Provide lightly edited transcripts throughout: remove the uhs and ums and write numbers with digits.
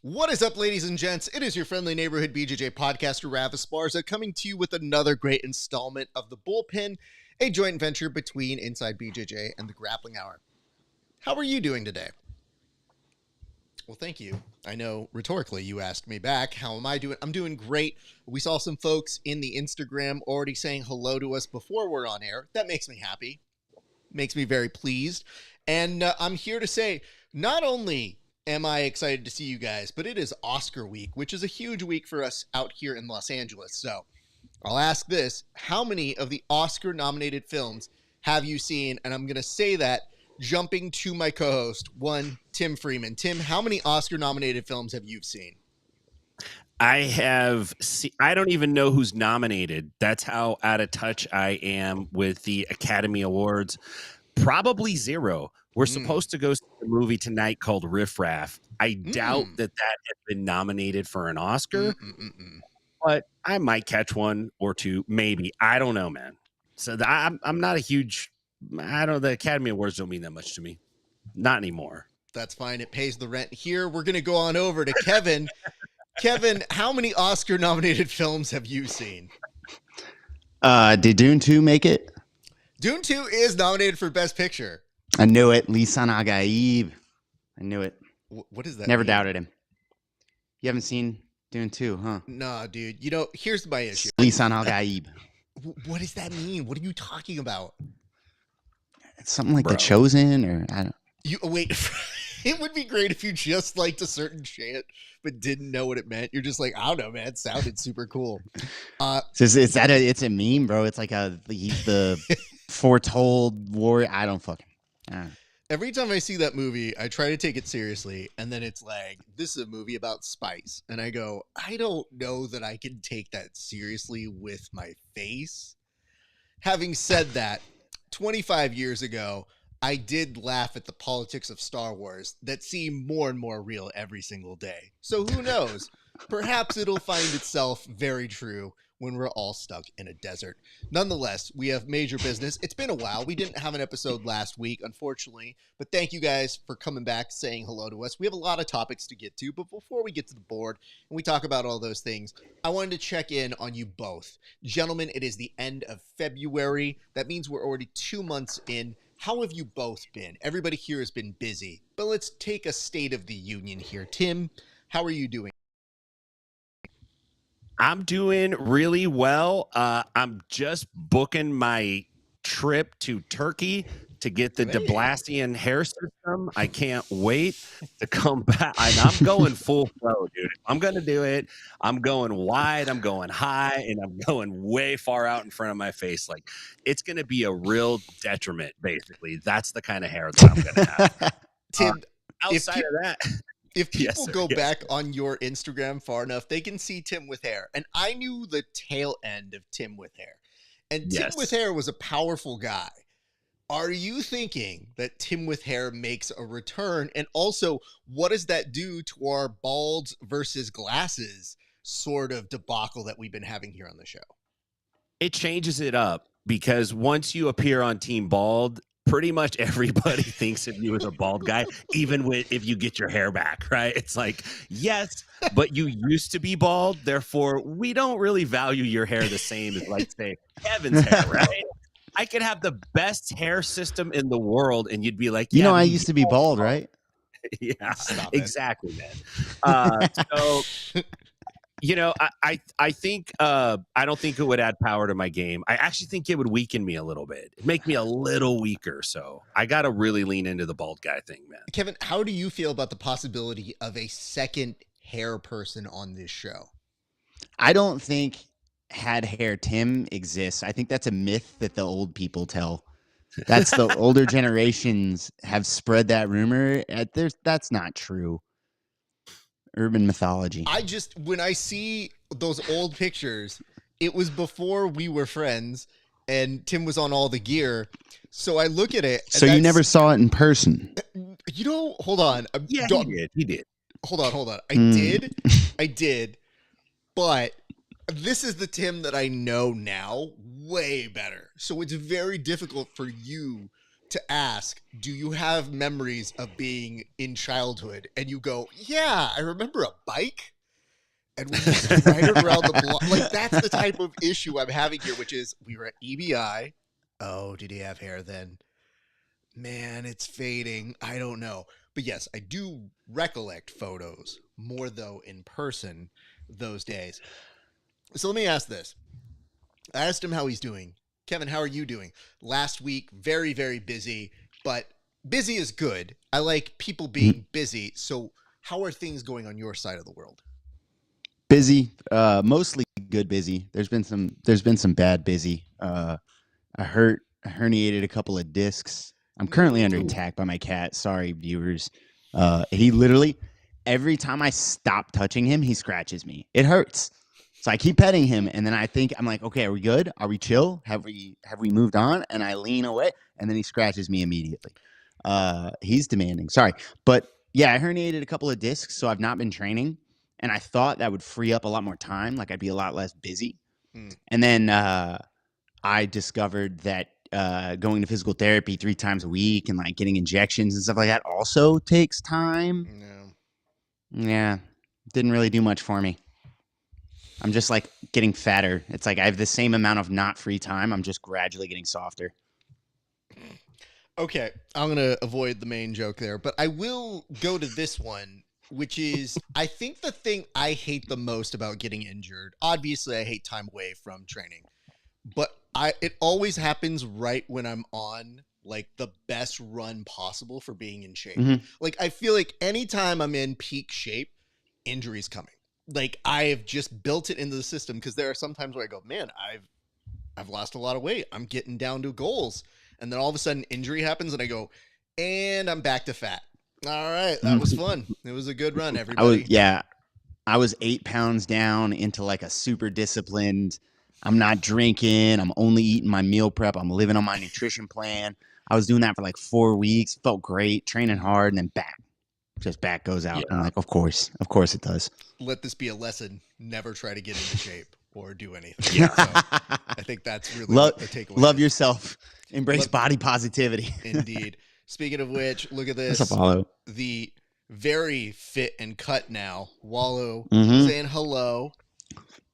What is up, ladies and gents? It is your friendly neighborhood BJJ podcaster, RAF ESPARZA, coming to you with another great installment of The Bullpen, a joint venture between Inside BJJ and the Grappling Hour. How are you doing today? Well, thank you. I know rhetorically you asked me back. How am I doing? I'm doing great. We saw some folks in the Instagram already saying hello to us before we're on air. That makes me happy. Makes me very pleased. And I'm here to say, not only am I excited to see you guys, but it is Oscar week, which is a huge week for us out here in Los Angeles. So I'll ask this: how many of the Oscar nominated films have you seen? And I'm going to say that jumping to my co-host, Tim Freeman. Tim, how many Oscar nominated films have you seen? I have seen, I don't even know who's nominated. That's how out of touch I am with the Academy Awards. Probably zero. We're supposed to go see a movie tonight called Riff Raff. I doubt that has been nominated for an Oscar, but I might catch one or two, maybe. I don't know, man. So I'm not a huge. The Academy Awards don't mean that much to me. Not anymore. That's fine. It pays the rent here. We're going to go on over to Kevin. Kevin, how many Oscar nominated films have you seen? Did Dune 2 make it? Dune 2 is nominated for Best Picture. I knew it. Lisan Al-Gaib. I knew it. What is that? Never doubted him. You haven't seen Dune 2, huh? Nah, dude. You know, here's my issue. Lisan Al-Gaib. What does that mean? What are you talking about? It's something like The Chosen, or I don't. Wait. It would be great if you just liked a certain chant but didn't know what it meant. You're just like, I don't know, man. It sounded super cool. It's a meme, bro. It's like he's the foretold warrior. I don't fucking. Every time I see that movie, I try to take it seriously, and then it's like, this is a movie about spice. And I go, I don't know that I can take that seriously with my face. Having said that, 25 years ago, I did laugh at the politics of Star Wars that seem more and more real every single day. So who knows? Perhaps it'll find itself very true when we're all stuck in a desert. Nonetheless, we have major business. It's been a while. We didn't have an episode last week, unfortunately, but thank you guys for coming back, saying hello to us. We have a lot of topics to get to, but before we get to the board and we talk about all those things, I wanted to check in on you both. Gentlemen, it is the end of February. That means we're already 2 months in. How have you both been? Everybody here has been busy, but let's take a state of the union here. Tim, how are you doing? I'm doing really well. I'm just booking my trip to Turkey to get the de Blasian hair system. I can't wait to come back. I'm going full flow, dude. I'm going to do it. I'm going wide. I'm going high, and I'm going way far out in front of my face. Like, it's going to be a real detriment, basically. That's the kind of hair that I'm going to have. Tim, outside of that. If people go back on your Instagram far enough, they can see Tim with hair. And I knew the tail end of Tim with hair. And Tim with hair was a powerful guy. Are you thinking that Tim with hair makes a return? And also, what does that do to our balds versus glasses sort of debacle that we've been having here on the show? It changes it up, because once you appear on Team Bald, pretty much everybody thinks of you as a bald guy, even if you get your hair back, right? It's like, yes, but you used to be bald, therefore we don't really value your hair the same as, like, say, Kevin's hair, right? I could have the best hair system in the world, and you'd be like, yeah, I used to be bald, right? Yeah, exactly, man. So, I think I don't think it would add power to my game. I actually think it would weaken me a little bit, make me a little weaker. So I got to really lean into the bald guy thing, man. Kevin, how do you feel about the possibility of a second hair person on this show? I don't think had hair Tim exists. I think that's a myth that the old people tell. That's the older generations have spread that rumor. That's not true. Urban mythology. When I see those old pictures, it was before we were friends and Tim was on all the gear. So I look at it. So you never saw it in person? Hold on. Yeah, he did. Hold on. I did. But this is the Tim that I know now way better. So it's very difficult for you to ask, do you have memories of being in childhood? And you go, yeah, I remember a bike. And we used to ride it around the block. Like, that's the type of issue I'm having here, which is we were at EBI. Oh, did he have hair then? Man, it's fading. I don't know. But yes, I do recollect photos more, though, in person those days. So let me ask this. I asked him how he's doing. Kevin, how are you doing? Last week, very, very busy, but busy is good. I like people being busy. So how are things going on your side of the world? Busy, mostly good busy. There's been some bad busy. I herniated a couple of discs. I'm currently under attack by my cat. Sorry, viewers. He literally, every time I stop touching him, he scratches me. It hurts. So I keep petting him, and then I'm like, okay, are we good? Are we chill? Have we moved on? And I lean away, and then he scratches me immediately. He's demanding. Sorry, but yeah, I herniated a couple of discs, so I've not been training, and I thought that would free up a lot more time, like I'd be a lot less busy. And then I discovered that going to physical therapy 3 times a week and like getting injections and stuff like that also takes time. Yeah, didn't really do much for me. I'm just like getting fatter. It's like I have the same amount of not free time. I'm just gradually getting softer. Okay, I'm going to avoid the main joke there, but I will go to this one, which is, I think the thing I hate the most about getting injured, obviously I hate time away from training, but it always happens right when I'm on like the best run possible for being in shape. Like, I feel like anytime I'm in peak shape, injury's coming. Like, I've just built it into the system, because there are some times where I go, man, I've lost a lot of weight. I'm getting down to goals. And then all of a sudden injury happens and I go, and I'm back to fat. All right. That was fun. It was a good run, everybody. I was 8 pounds down into like a super disciplined, I'm not drinking. I'm only eating my meal prep. I'm living on my nutrition plan. I was doing that for like 4 weeks. Felt great, training hard, and then back goes out. Yeah. I'm like, of course it does. Let this be a lesson. Never try to get into shape or do anything. Yeah. So I think that's really the takeaway. Love yourself. Embrace body positivity. Indeed. Speaking of which, look at this. What's up, Wallow? The very fit and cut now. Wallow saying hello.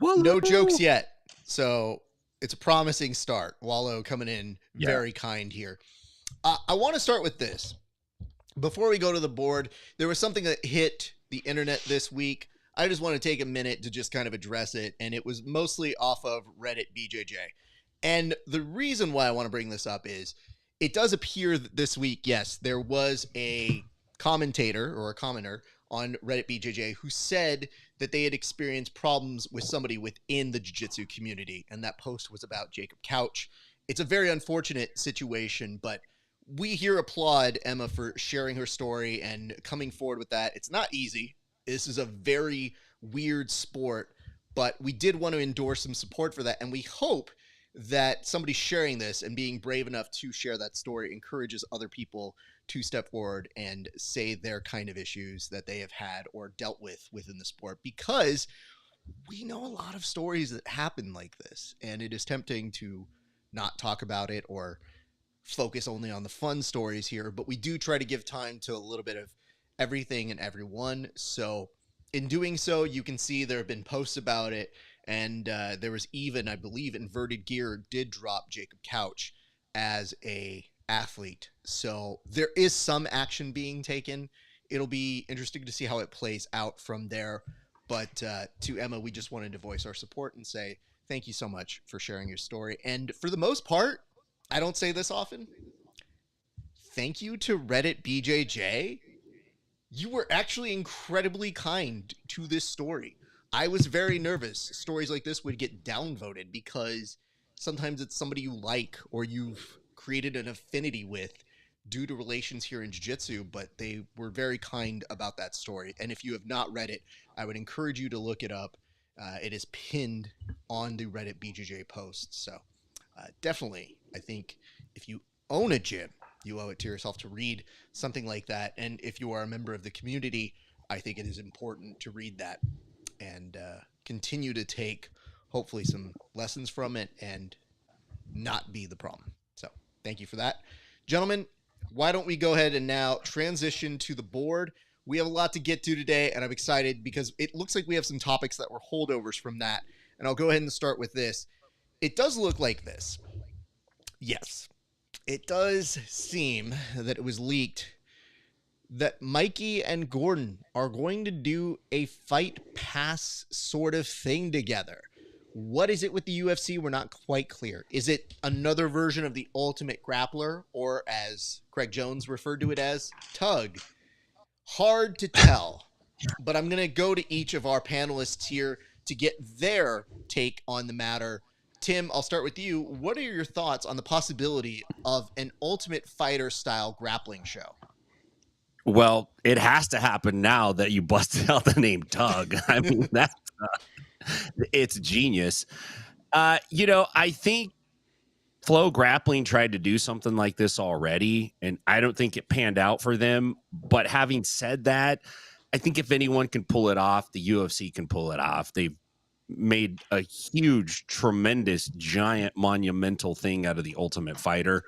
Wallow. No jokes yet. So it's a promising start. Wallow coming in very kind here. I want to start with this. Before we go to the board, there was something that hit the internet this week. I just want to take a minute to just kind of address it, and it was mostly off of Reddit BJJ. And the reason why I want to bring this up is it does appear that this week, yes, there was a commentator or a commenter on Reddit BJJ who said that they had experienced problems with somebody within the jiu-jitsu community, and that post was about Jacob Couch. It's a very unfortunate situation, but we here applaud Emma for sharing her story and coming forward with that. It's not easy. This is a very weird sport, but we did want to endorse some support for that, and we hope that somebody sharing this and being brave enough to share that story encourages other people to step forward and say their kind of issues that they have had or dealt with within the sport, because we know a lot of stories that happen like this, and it is tempting to not talk about it or focus only on the fun stories here, but we do try to give time to a little bit of everything and everyone. So in doing so, you can see there have been posts about it, and there was even, I believe, Inverted Gear did drop Jacob Couch as a athlete. So there is some action being taken. It'll be interesting to see how it plays out from there. But to Emma, we just wanted to voice our support and say thank you so much for sharing your story. And for the most part, I don't say this often, thank you to Reddit BJJ. You were actually incredibly kind to this story. I was very nervous stories like this would get downvoted, because sometimes it's somebody you like or you've created an affinity with due to relations here in jiu-jitsu, but they were very kind about that story. And if you have not read it, I would encourage you to look it up. It is pinned on the Reddit BJJ post. So definitely, I think if you own a gym, you owe it to yourself to read something like that. And if you are a member of the community, I think it is important to read that and continue to take, hopefully, some lessons from it and not be the problem. So thank you for that. Gentlemen, why don't we go ahead and now transition to the board? We have a lot to get to today, and I'm excited because it looks like we have some topics that were holdovers from that. And I'll go ahead and start with this. It does look like this. Yes, it does seem that it was leaked that Mikey and Gordon are going to do a fight pass sort of thing together. What is it with the UFC? We're not quite clear. Is it another version of the Ultimate Grappler, or as Craig Jones referred to it as, Tug? Hard to tell, but I'm going to go to each of our panelists here to get their take on the matter. Tim, I'll start with you. What are your thoughts on the possibility of an Ultimate Fighter style grappling show? Well, it has to happen now that you busted out the name Tug. I mean, that's it's genius. I think Flow Grappling tried to do something like this already, and I don't think it panned out for them. But having said that, I think if anyone can pull it off, the UFC can pull it off. They've made a huge, tremendous, giant, monumental thing out of the Ultimate Fighter.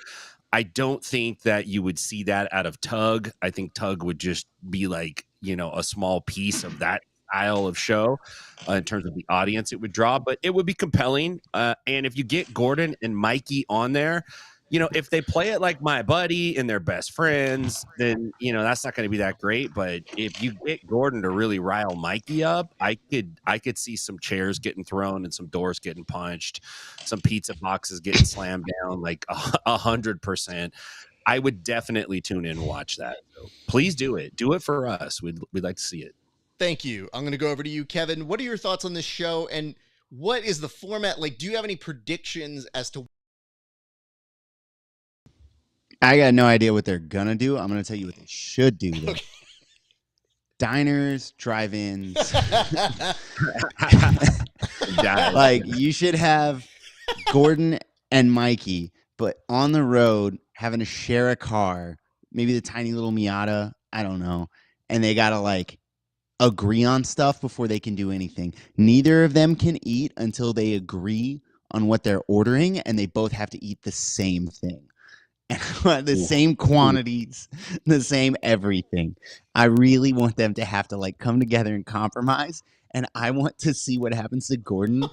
I don't think that you would see that out of Tug. I think Tug would just be like, a small piece of that style of show in terms of the audience it would draw, but it would be compelling. And if you get Gordon and Mikey on there, if they play it like My Buddy and they're best friends, then, that's not going to be that great. But if you get Gordon to really rile Mikey up, I could see some chairs getting thrown and some doors getting punched, some pizza boxes getting slammed down, like 100%. I would definitely tune in and watch that. So please do it. Do it for us. We'd like to see it. Thank you. I'm going to go over to you, Kevin. What are your thoughts on this show, and what is the format like? Do you have any predictions as to? I got no idea what they're going to do. I'm going to tell you what they should do, though. Okay. Diners, drive-ins. Like, you should have Gordon and Mikey, but on the road, having to share a car, maybe the tiny little Miata, I don't know, and they got to, agree on stuff before they can do anything. Neither of them can eat until they agree on what they're ordering, and they both have to eat the same thing. The same quantities, the same everything. I really want them to have to come together and compromise, and I want to see what happens to Gordon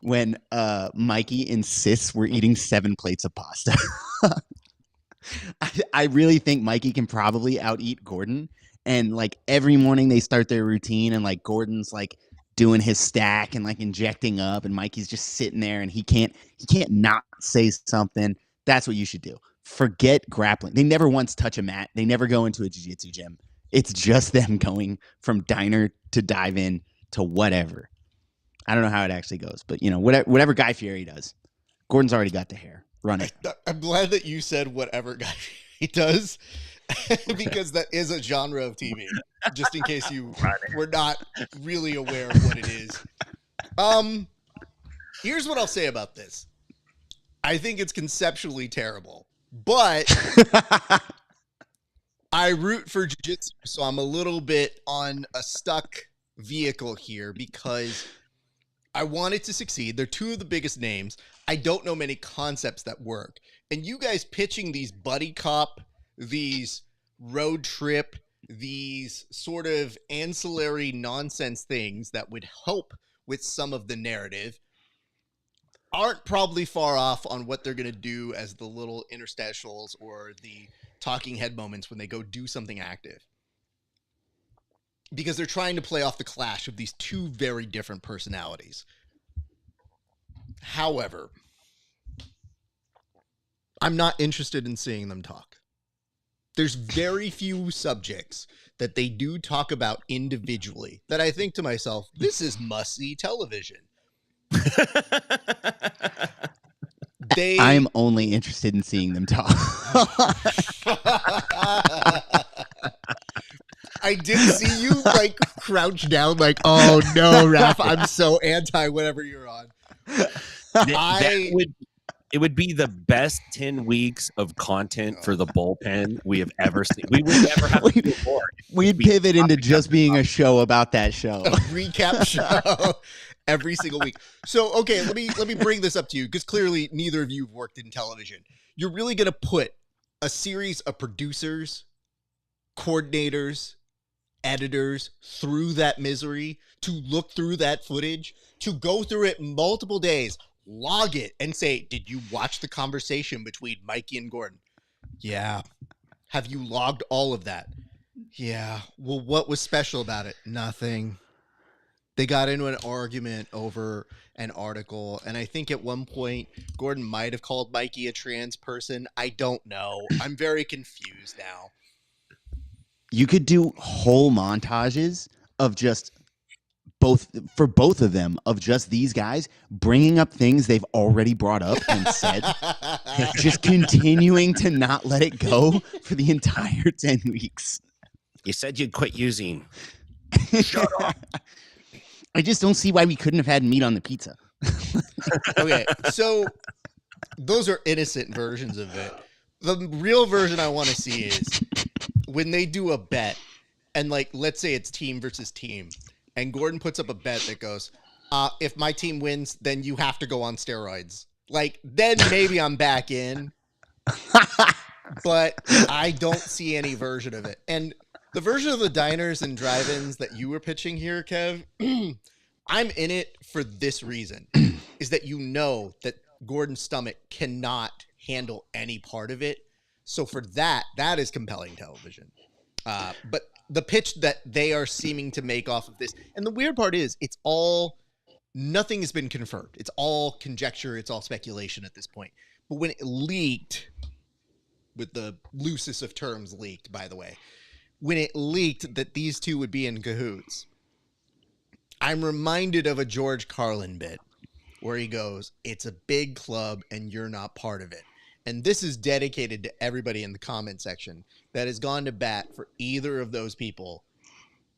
when Mikey insists we're eating 7 plates of pasta. I really think Mikey can probably out-eat Gordon, and every morning they start their routine, and Gordon's doing his stack and injecting up, and Mikey's just sitting there, and he can't not say something. That's what you should do. Forget grappling. They never once touch a mat. They never go into a jiu-jitsu gym. It's just them going from diner to dive in to whatever. I don't know how it actually goes, but whatever Guy Fieri does. Gordon's already got the hair. Run it. I'm glad that you said whatever Guy Fieri does, because that is a genre of TV, just in case you were not really aware of what it is. Here's what I'll say about this. I think it's conceptually terrible, but I root for jiu-jitsu, so I'm a little bit on a stuck vehicle here because I want it to succeed. They're two of the biggest names. I don't know many concepts that work. And you guys pitching these buddy cop, these road trip, these sort of ancillary nonsense things that would help with some of the narrative aren't probably far off on what they're going to do as the little interstitials or the talking head moments when they go do something active. Because they're trying to play off the clash of these two very different personalities. However, I'm not interested in seeing them talk. There's very few subjects that they do talk about individually that I think to myself, this is must-see television. I'm only interested in seeing them talk. I did see you crouch down oh no, Raph, I'm so anti whatever you're on. It would be the best 10 weeks of content for the bullpen we have ever seen. We would never have to do more. We'd pivot into just being a show about that show. A recap show every single week. So, okay, let me bring this up to you because clearly neither of you have worked in television. You're really going to put a series of producers, coordinators, editors through that misery, to look through that footage, to go through it multiple days, log it, and say, did you watch the conversation between Mikey and Gordon? Yeah. Have you logged all of that? Yeah. Well, what was special about it? Nothing. They got into an argument over an article, and I think at one point Gordon might have called Mikey a trans person. I don't know. I'm very confused now. You could do whole montages of just both of them, of just these guys bringing up things they've already brought up and said, just continuing to not let it go for the entire 10 weeks. You said you'd quit using. Shut up. I just don't see why we couldn't have had meat on the pizza. Okay, so those are innocent versions of it. The real version I want to see is when they do a bet, and like, let's say it's team versus team, and Gordon puts up a bet that goes, if my team wins, then you have to go on steroids. Like, then maybe I'm back in. But I don't see any version of it. And the version of the diners and drive-ins that you were pitching here, Kev, I'm in it for this reason, is that you know that Gordon's stomach cannot handle any part of it. So for that is compelling television. But the pitch that they are seeming to make off of this, and the weird part is, nothing has been confirmed. It's all conjecture. It's all speculation at this point. But when it leaked, with the loosest of terms leaked, by the way, when it leaked that these two would be in cahoots, I'm reminded of a George Carlin bit where he goes, it's a big club and you're not part of it. And this is dedicated to everybody in the comment section that has gone to bat for either of those people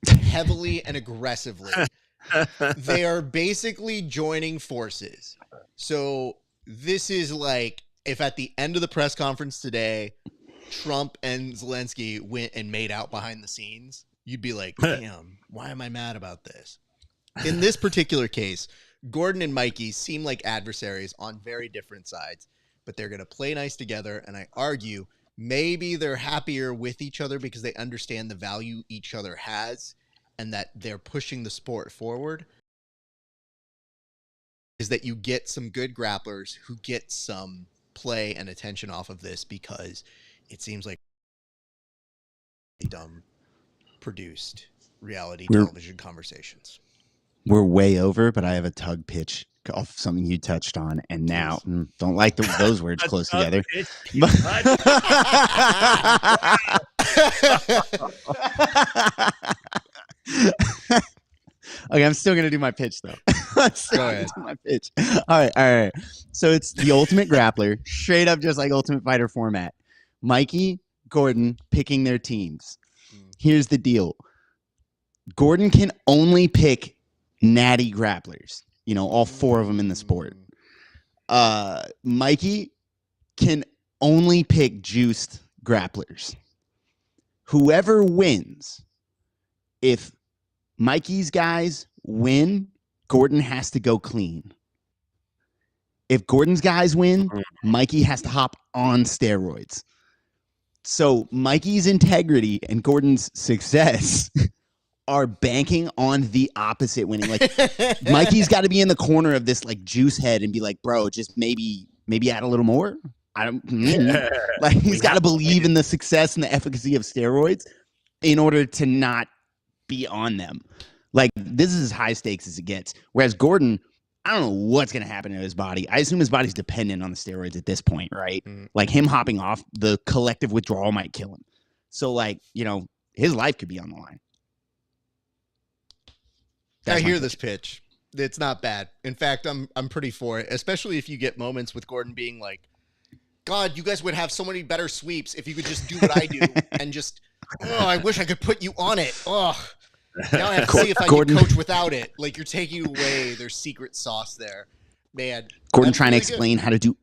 heavily and aggressively. They are basically joining forces. So this is like, if at the end of the press conference today, Trump and Zelensky went and made out behind the scenes, you'd be like, damn, why am I mad about this? In this particular case, Gordon and Mikey seem like adversaries on very different sides, but they're going to play nice together. And I argue maybe they're happier with each other because they understand the value each other has and that they're pushing the sport forward. Is that you get some good grapplers who get some play and attention off of this, because it seems like dumb produced reality television conversations. We're way over, but I have a tug pitch off something you touched on, and now don't like those words close together. Okay, I'm still gonna do my pitch though. Go ahead. Do my pitch. All right. So it's the Ultimate Grappler, straight up, just like Ultimate Fighter format. Mikey, Gordon picking their teams. Here's the deal: Gordon can only pick natty grapplers. You know, all four of them in the sport. Mikey can only pick juiced grapplers. Whoever wins, if Mikey's guys win, Gordon has to go clean. If Gordon's guys win, Mikey has to hop on steroids. So Mikey's integrity and Gordon's success are banking on the opposite winning. Like, Mikey's got to be in the corner of this like juice head and be like, bro, just maybe add a little more. I don't like, he's got to believe in the success and the efficacy of steroids in order to not be on them. Like, this is as high stakes as it gets. Whereas Gordon, I don't know what's going to happen to his body. I assume his body's dependent on the steroids at this point, right? Like, him hopping off, the collective withdrawal might kill him. So, like, you know, his life could be on the line. I hear this pitch. It's not bad. In fact, I'm pretty for it, especially if you get moments with Gordon being like, God, you guys would have so many better sweeps if you could just do what I do and just, oh, I wish I could put you on it. Oh, now I have to see if I can coach without it. Like, you're taking away their secret sauce there. Man. Gordon trying to explain how to do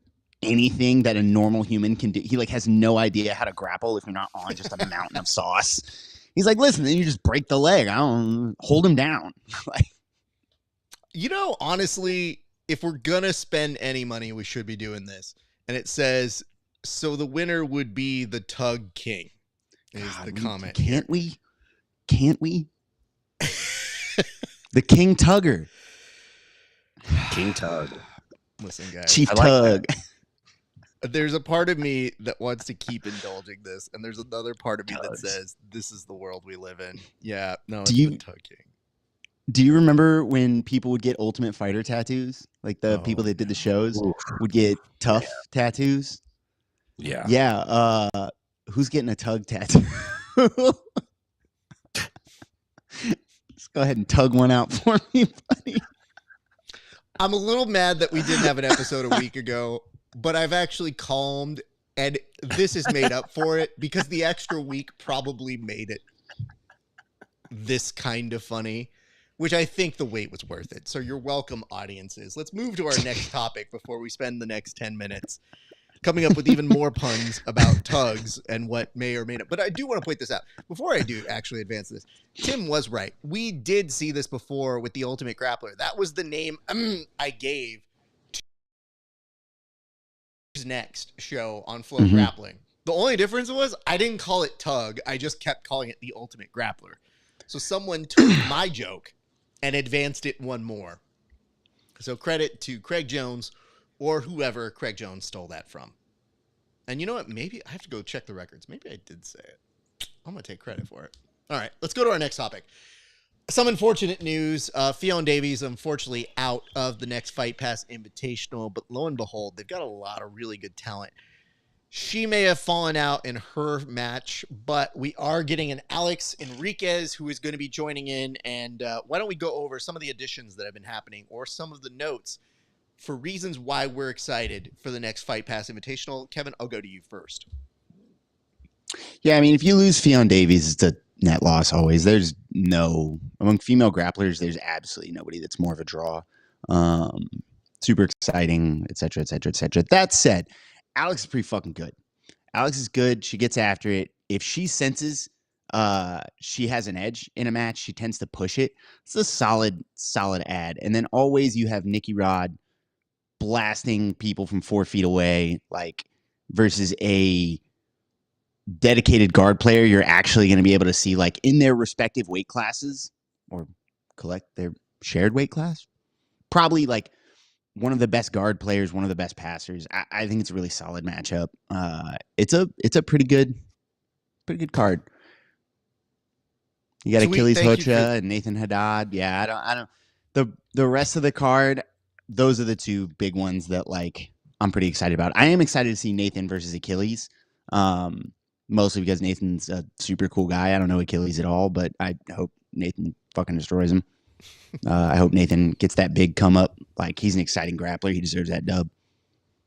anything that a normal human can do. He like has no idea how to grapple if you're not on just a mountain of sauce. He's like, listen, then you just break the leg. I don't hold him down. Like, you know, honestly, if we're going to spend any money, we should be doing this. And it says So the winner would be the Tug King. Is God, the comment? Can't we? Can't we? The King Tugger. King Tug. Listen, guys. Chief I like Tug. There's a part of me that wants to keep indulging this, and there's another part of me Tugs. that says this is the world we live in. Yeah, no, Do it's you- the Tug King. Do you remember when people would get Ultimate Fighter tattoos? Like the Oh, people that did the shows Oof. would get tough tattoos. Yeah. Yeah. Who's getting a Tug tattoo? Let's go ahead and tug one out for me, buddy. I'm a little mad that we didn't have an episode a week ago, but I've actually calmed, and this is made up for it because the extra week probably made it this kind of funny, which I think the wait was worth it. So you're welcome, audiences. Let's move to our next topic before we spend the next 10 minutes coming up with even more puns about tugs and what may or may not. But I do want to point this out. Before I do actually advance this, Tim was right. We did see this before with the Ultimate Grappler. That was the name I gave to his next show on Flow Grappling. The only difference was I didn't call it Tug. I just kept calling it the Ultimate Grappler. So someone took my joke and advanced it one more. So credit to Craig Jones or whoever Craig Jones stole that from. And you know what? Maybe I have to go check the records. Maybe I did say it. I'm going to take credit for it. All right, let's go to our next topic. Some unfortunate news. Fionn Davies, unfortunately, out of the next Fight Pass Invitational. But lo and behold, they've got a lot of really good talent. She may have fallen out in her match, but we are getting an Alex Enriquez who is going to be joining in. And why don't we go over some of the additions that have been happening or some of the notes for reasons why we're excited for the next Fight Pass Invitational. Kevin, I'll go to you first. Yeah, I mean, if you lose Fionn Davies, it's a net loss always. There's among female grapplers, there's absolutely nobody that's more of a draw. Super exciting, et cetera, et cetera, et cetera. That said, Alex is pretty fucking good. Alex is good. She gets after it. If she senses she has an edge in a match, she tends to push it. It's a solid ad. And then always you have Nikki Rod blasting people from 4 feet away, like versus a dedicated guard player. You're actually going to be able to see, like, in their respective weight classes or collect their shared weight class, probably like one of the best guard players, one of the best passers. I think it's a really solid matchup. It's a pretty good card. You got Achilles Hocha and Nathan Haddad. Yeah, I don't. The rest of the card, those are the two big ones that, like, I'm pretty excited about. I am excited to see Nathan versus Achilles. Mostly because Nathan's a super cool guy. I don't know Achilles at all, but I hope Nathan fucking destroys him. I hope Nathan gets that big come up. Like, he's an exciting grappler. He deserves that dub.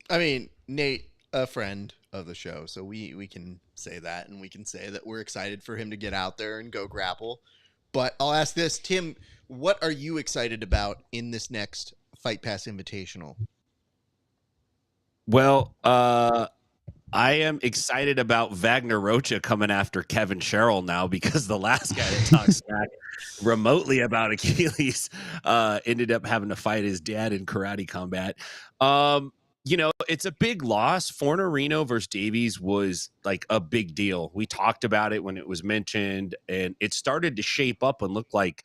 I mean, Nate, a friend of the show, so we can say that, and we can say that we're excited for him to get out there and go grapple. But I'll ask this, Tim, what are you excited about in this next Fight Pass Invitational? Well, I am excited about Wagner Rocha coming after Kevin Sherrill now, because the last guy that talks smack remotely about Achilles ended up having to fight his dad in karate combat. You know, it's a big loss. Fornerino versus Davies was like a big deal. We talked about it when it was mentioned, and it started to shape up and look like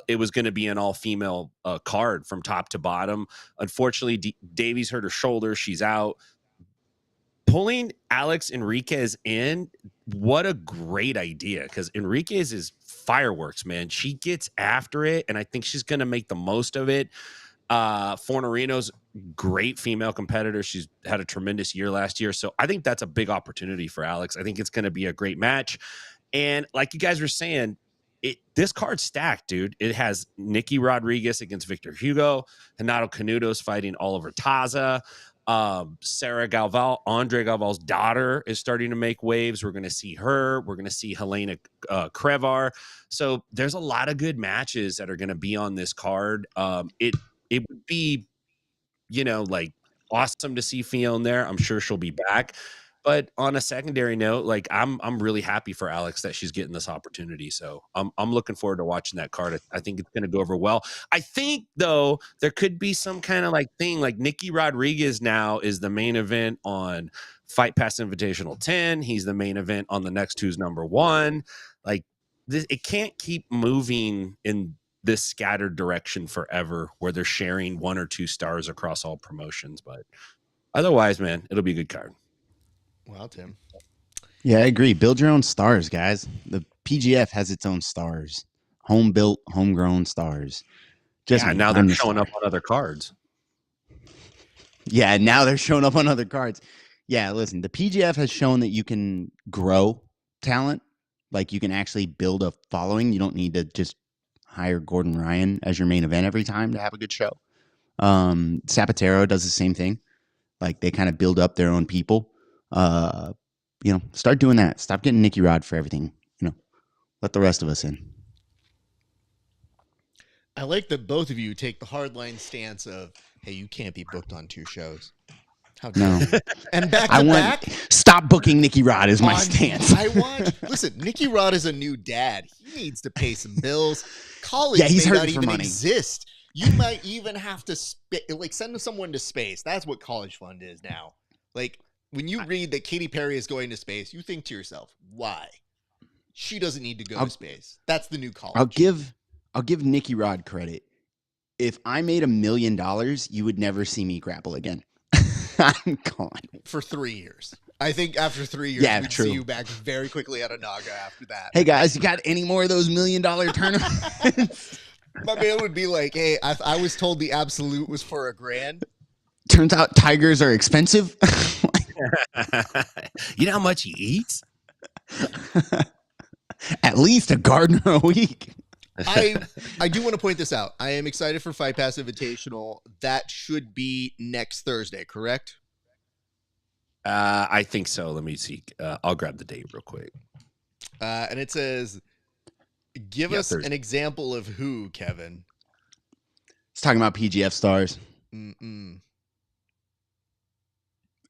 it was going to be an all-female card from top to bottom. Unfortunately, Davies hurt her shoulder. She's out. Pulling Alex Enriquez in, what a great idea, because Enriquez is fireworks, man. She gets after it, and I think she's going to make the most of it. Fornerino's great female competitor. She's had a tremendous year last year, so I think that's a big opportunity for Alex. I think it's going to be a great match. And like you guys were saying, this card's stacked, dude. It has Nikki Rodriguez against Victor Hugo, Renato Canuto's fighting Oliver Taza. Sarah Galval, Andre Galval's daughter, is starting to make waves. We're going to see her. We're going to see Helena Krevar. So there's a lot of good matches that are going to be on this card. It would be, you know, like, awesome to see Fionn there. I'm sure she'll be back. But on a secondary note, like, I'm really happy for Alex that she's getting this opportunity. So I'm looking forward to watching that card. I think it's going to go over well. I think, though, there could be some kind of like thing, like Nikki Rodriguez now is the main event on Fight Pass Invitational 10. He's the main event on the next Who's Number One. Like this, it can't keep moving in this scattered direction forever where they're sharing 1 or 2 stars across all promotions. But otherwise, man, it'll be a good card. Wow, Tim. Yeah, I agree. Build your own stars, guys. The PGF has its own stars. Home built, homegrown stars. Now they're showing up on other cards. Yeah, now they're showing up on other cards. Yeah, listen, the PGF has shown that you can grow talent. Like you can actually build a following. You don't need to just hire Gordon Ryan as your main event every time to have a good show. Zapatero does the same thing. Like they kind of build up their own people. Start doing that. Stop getting Nicky Rod for everything. Let the rest of us in. I like that both of you take the hardline stance of, hey, you can't be booked on 2 shows. How dare you? And back to back, stop booking Nicky Rod is my stance. Listen, Nicky Rod is a new dad. He needs to pay some bills. College he's may not hurting for even money. Exist. You might even have to send someone to space. That's what College Fund is now. Like when you read that Katy Perry is going to space, you think to yourself, why? She doesn't need to go to space. That's the new college. I'll give Nicky Rod credit. If I made $1 million, you would never see me grapple again. I'm gone. For 3 years. I think after 3 years, we'd true. see you back very quickly out of Naga after that. Hey, guys, you got any more of those $1 million tournaments? My man would be like, hey, I was told the absolute was for $1,000. Turns out tigers are expensive. You know how much he eats? At least a gardener a week. I do want to point this out. I am excited for Fight Pass Invitational. That should be next Thursday, correct? I think so. Let me see. I'll grab the date real quick. And it says, give us Thursday. an example of who, Kevin. It's talking about PGF stars.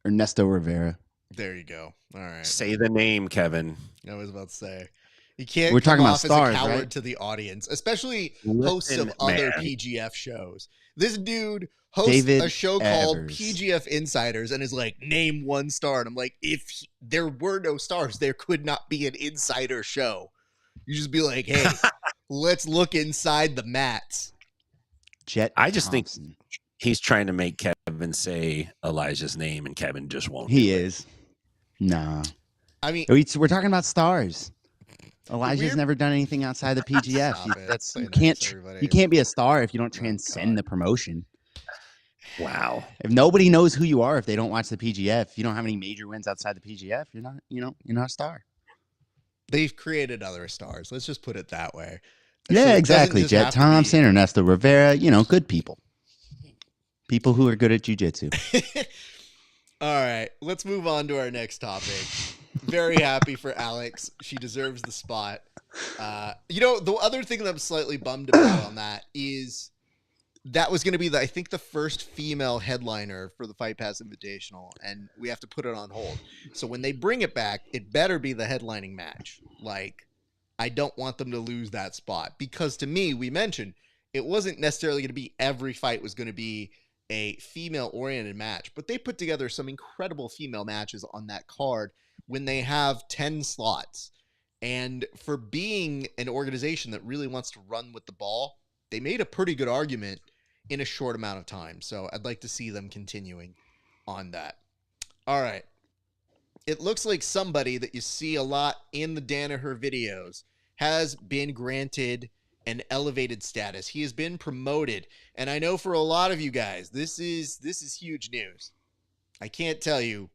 Ernesto Rivera. There you go. All right. Say the name, Kevin. I was about to say. You can't We're talking about off stars, as a coward right? to the audience, especially Listen, hosts of other man. PGF shows. This dude hosts David a show called Evers. PGF Insiders and is like, name 1 star. And I'm like, if there were no stars, there could not be an insider show. You just be like, hey, let's look inside the mats. Jet I just think Thompson. he's trying to make Kevin say Elijah's name, and Kevin just won't. He is. Nah. I mean, We're talking about stars. Elijah's weird- never done anything outside the PGF. Stop it. Say You nice, can't. everybody. You can't be a star if you don't Oh, transcend God. the promotion. Wow. If nobody knows who you are, if they don't watch the PGF, if you don't have any major wins outside the PGF, you're not. You're not a star. They've created other stars. Let's just put it that way. So Yeah, it doesn't exactly. just have Jet to be- Thompson, Ernesto Rivera. Good people. People who are good at jujitsu. All right, let's move on to our next topic. Very happy for Alex. She deserves the spot. The other thing that I'm slightly bummed about on that is that was going to be, I think, the first female headliner for the Fight Pass Invitational, and we have to put it on hold. So when they bring it back, it better be the headlining match. Like, I don't want them to lose that spot because to me, we mentioned it wasn't necessarily going to be every fight was going to be a female-oriented match, but they put together some incredible female matches on that card when they have 10 slots. And for being an organization that really wants to run with the ball, they made a pretty good argument in a short amount of time. So I'd like to see them continuing on that. All right. It looks like somebody that you see a lot in the Danaher videos has been granted an elevated status. He has been promoted. And I know for a lot of you guys, this is huge news. I can't tell you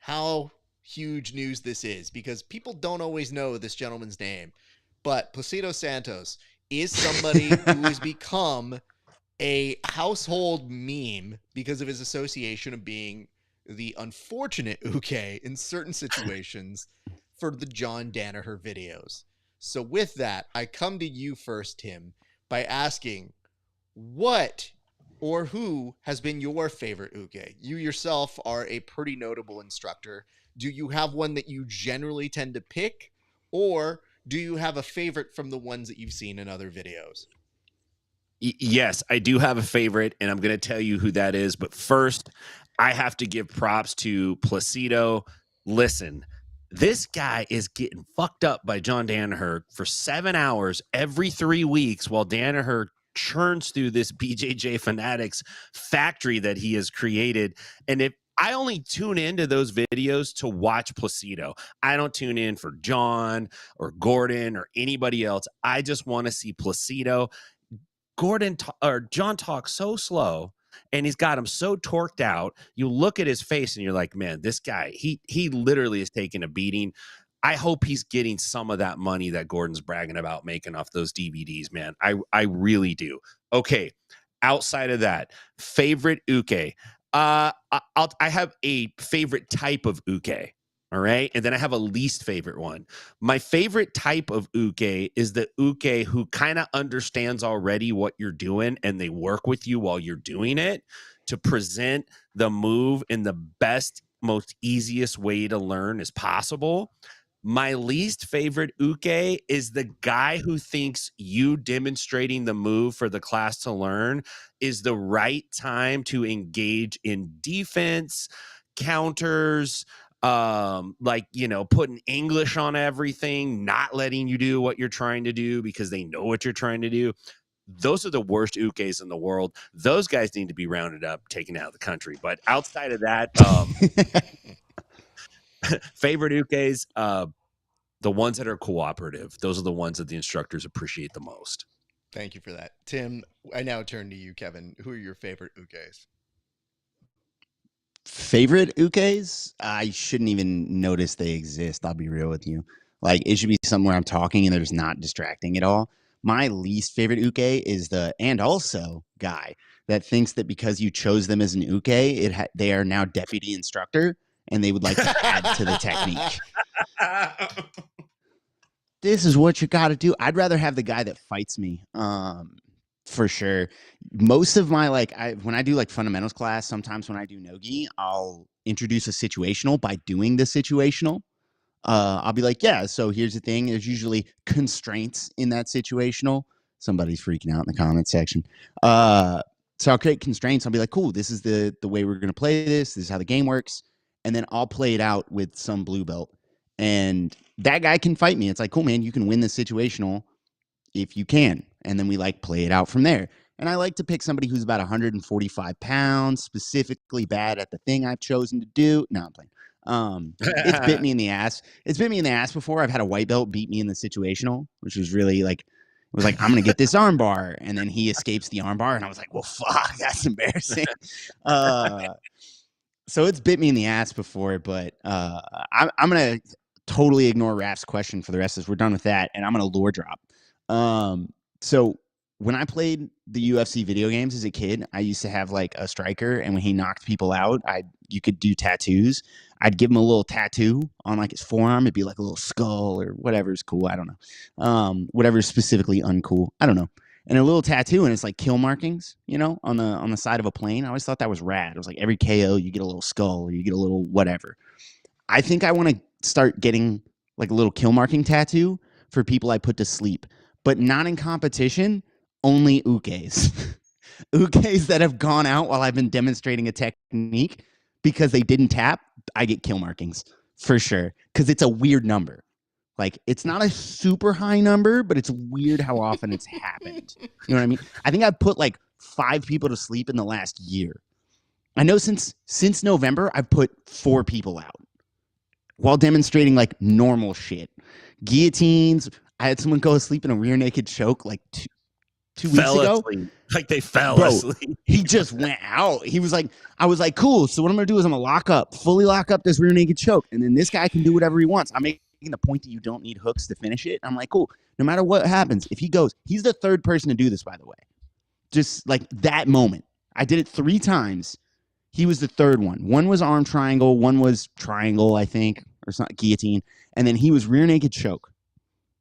how huge news this is because people don't always know this gentleman's name. But Placido Santos is somebody who has become a household meme because of his association of being the unfortunate Uke in certain situations for the John Danaher videos. So with that, I come to you first, Tim, by asking what or who has been your favorite Uke? You yourself are a pretty notable instructor. Do you have one that you generally tend to pick, or do you have a favorite from the ones that you've seen in other videos? Yes, I do have a favorite, and I'm going to tell you who that is. But first, I have to give props to Placido. Listen, this guy is getting fucked up by John Danaher for 7 hours every 3 weeks while Danaher churns through this BJJ Fanatics factory that he has created. And if I only tune into those videos to watch Placido, I don't tune in for John or Gordon or anybody else. I just want to see Placido. John talks so slow, and he's got him so torqued out. You look at his face and you're like, man, this guy, he literally is taking a beating. I hope he's getting some of that money that Gordon's bragging about making off those DVDs, man. I really do. Okay. Outside of that, favorite uke. I have a favorite type of uke. All right. And then I have a least favorite one. My favorite type of uke is the uke who kind of understands already what you're doing and they work with you while you're doing it to present the move in the best, most easiest way to learn as possible. My least favorite uke is the guy who thinks you demonstrating the move for the class to learn is the right time to engage in defense, counters, putting English on everything, not letting you do what you're trying to do because they know what you're trying to do. Those are the worst ukes in the world. Those guys need to be rounded up, taken out of the country. But outside of that, favorite ukes, the ones that are cooperative. Those are the ones that the instructors appreciate the most. Thank you for that. Tim, I now turn to you, Kevin. Who are your favorite ukes? Favorite ukes? I shouldn't even notice they exist. I'll be real with you. Like, it should be somewhere I'm talking and there's not distracting at all. My least favorite uke is the and also guy that thinks that because you chose them as an uke, they are now deputy instructor and they would like to add to the technique. This is what you got to do. I'd rather have the guy that fights me. For sure. Most of my when I do like fundamentals class, sometimes when I do no-gi, I'll introduce a situational by doing the situational. I'll be like, yeah, so here's the thing. There's usually constraints in that situational. Somebody's freaking out in the comment section. So I'll create constraints. I'll be like, cool, this is the way we're going to play this. This is how the game works. And then I'll play it out with some blue belt. And that guy can fight me. It's like, cool, man, you can win this situational if you can. And then we play it out from there. And I like to pick somebody who's about 145 pounds, specifically bad at the thing I've chosen to do. No, I'm playing. It's bit me in the ass. It's bit me in the ass before. I've had a white belt beat me in the situational, which was really it was like, I'm going to get this arm bar. And then he escapes the arm bar. And I was like, well, fuck, that's embarrassing. So it's bit me in the ass before, but I'm going to totally ignore Raf's question for the rest of us. We're done with that. And I'm going to lore drop. So when I played the UFC video games as a kid, I used to have a striker, and when he knocked people out, you could do tattoos. I'd give him a little tattoo on his forearm. It'd be like a little skull or whatever's cool. I don't know. Whatever's specifically uncool. I don't know. And a little tattoo, and it's like kill markings, on the side of a plane. I always thought that was rad. It was like every KO, you get a little skull or you get a little whatever. I think I want to start getting a little kill marking tattoo for people I put to sleep, but not in competition, only ukes. Ukes that have gone out while I've been demonstrating a technique because they didn't tap, I get kill markings for sure. Because it's a weird number. It's not a super high number, but it's weird how often it's happened. You know what I mean? I think I've put 5 people to sleep in the last year. I know since November, I've put 4 people out while demonstrating normal shit. Guillotines. I had someone go to sleep in a rear naked choke 2 weeks ago. Asleep. They fell asleep. He just went out. He was I was like, cool. So what I'm going to do is I'm going to fully lock up this rear naked choke. And then this guy can do whatever he wants. I'm making the point that you don't need hooks to finish it. I'm like, cool. No matter what happens, if he goes, he's the 3rd person to do this, by the way. Just that moment. I did it 3 times. He was the 3rd one. One was arm triangle. One was triangle, I think, or something, guillotine. And then he was rear naked choke.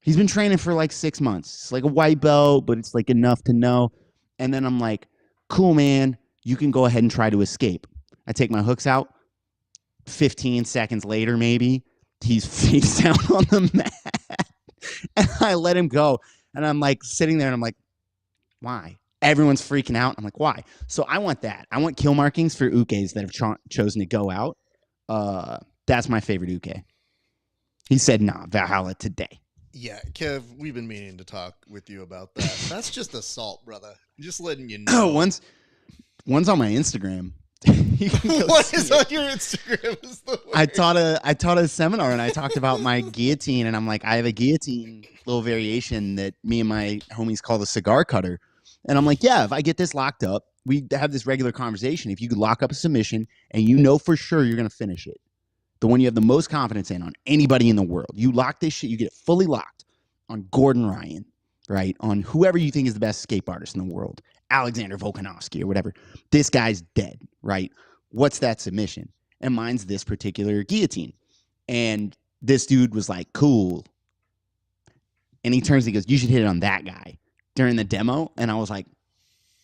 He's been training for 6 months. It's a white belt, but it's enough to know. And then I'm like, cool, man, you can go ahead and try to escape. I take my hooks out. 15 seconds later, maybe, he's face down on the mat. And I let him go. And I'm sitting there and I'm like, why? Everyone's freaking out. I'm like, why? So I want that. I want kill markings for ukes that have chosen to go out. That's my favorite uke. He said, nah, Valhalla today. Yeah, Kev, we've been meaning to talk with you about that. That's just assault, brother. Just letting you know. One's on my Instagram. What is on your Instagram? Is the I taught a seminar and I talked about my guillotine, and I'm like, I have a guillotine little variation that me and my homies call the cigar cutter. And I'm like, yeah, if I get this locked up, we have this regular conversation. If you could lock up a submission and you know for sure you're going to finish it, the one you have the most confidence in on anybody in the world, you lock this shit, you get it fully locked on Gordon Ryan, right? On whoever you think is the best escape artist in the world, Alexander Volkanovski or whatever. This guy's dead, right? What's that submission? And mine's this particular guillotine. And this dude was like, cool. And he turns, he goes, you should hit it on that guy during the demo. And I was like,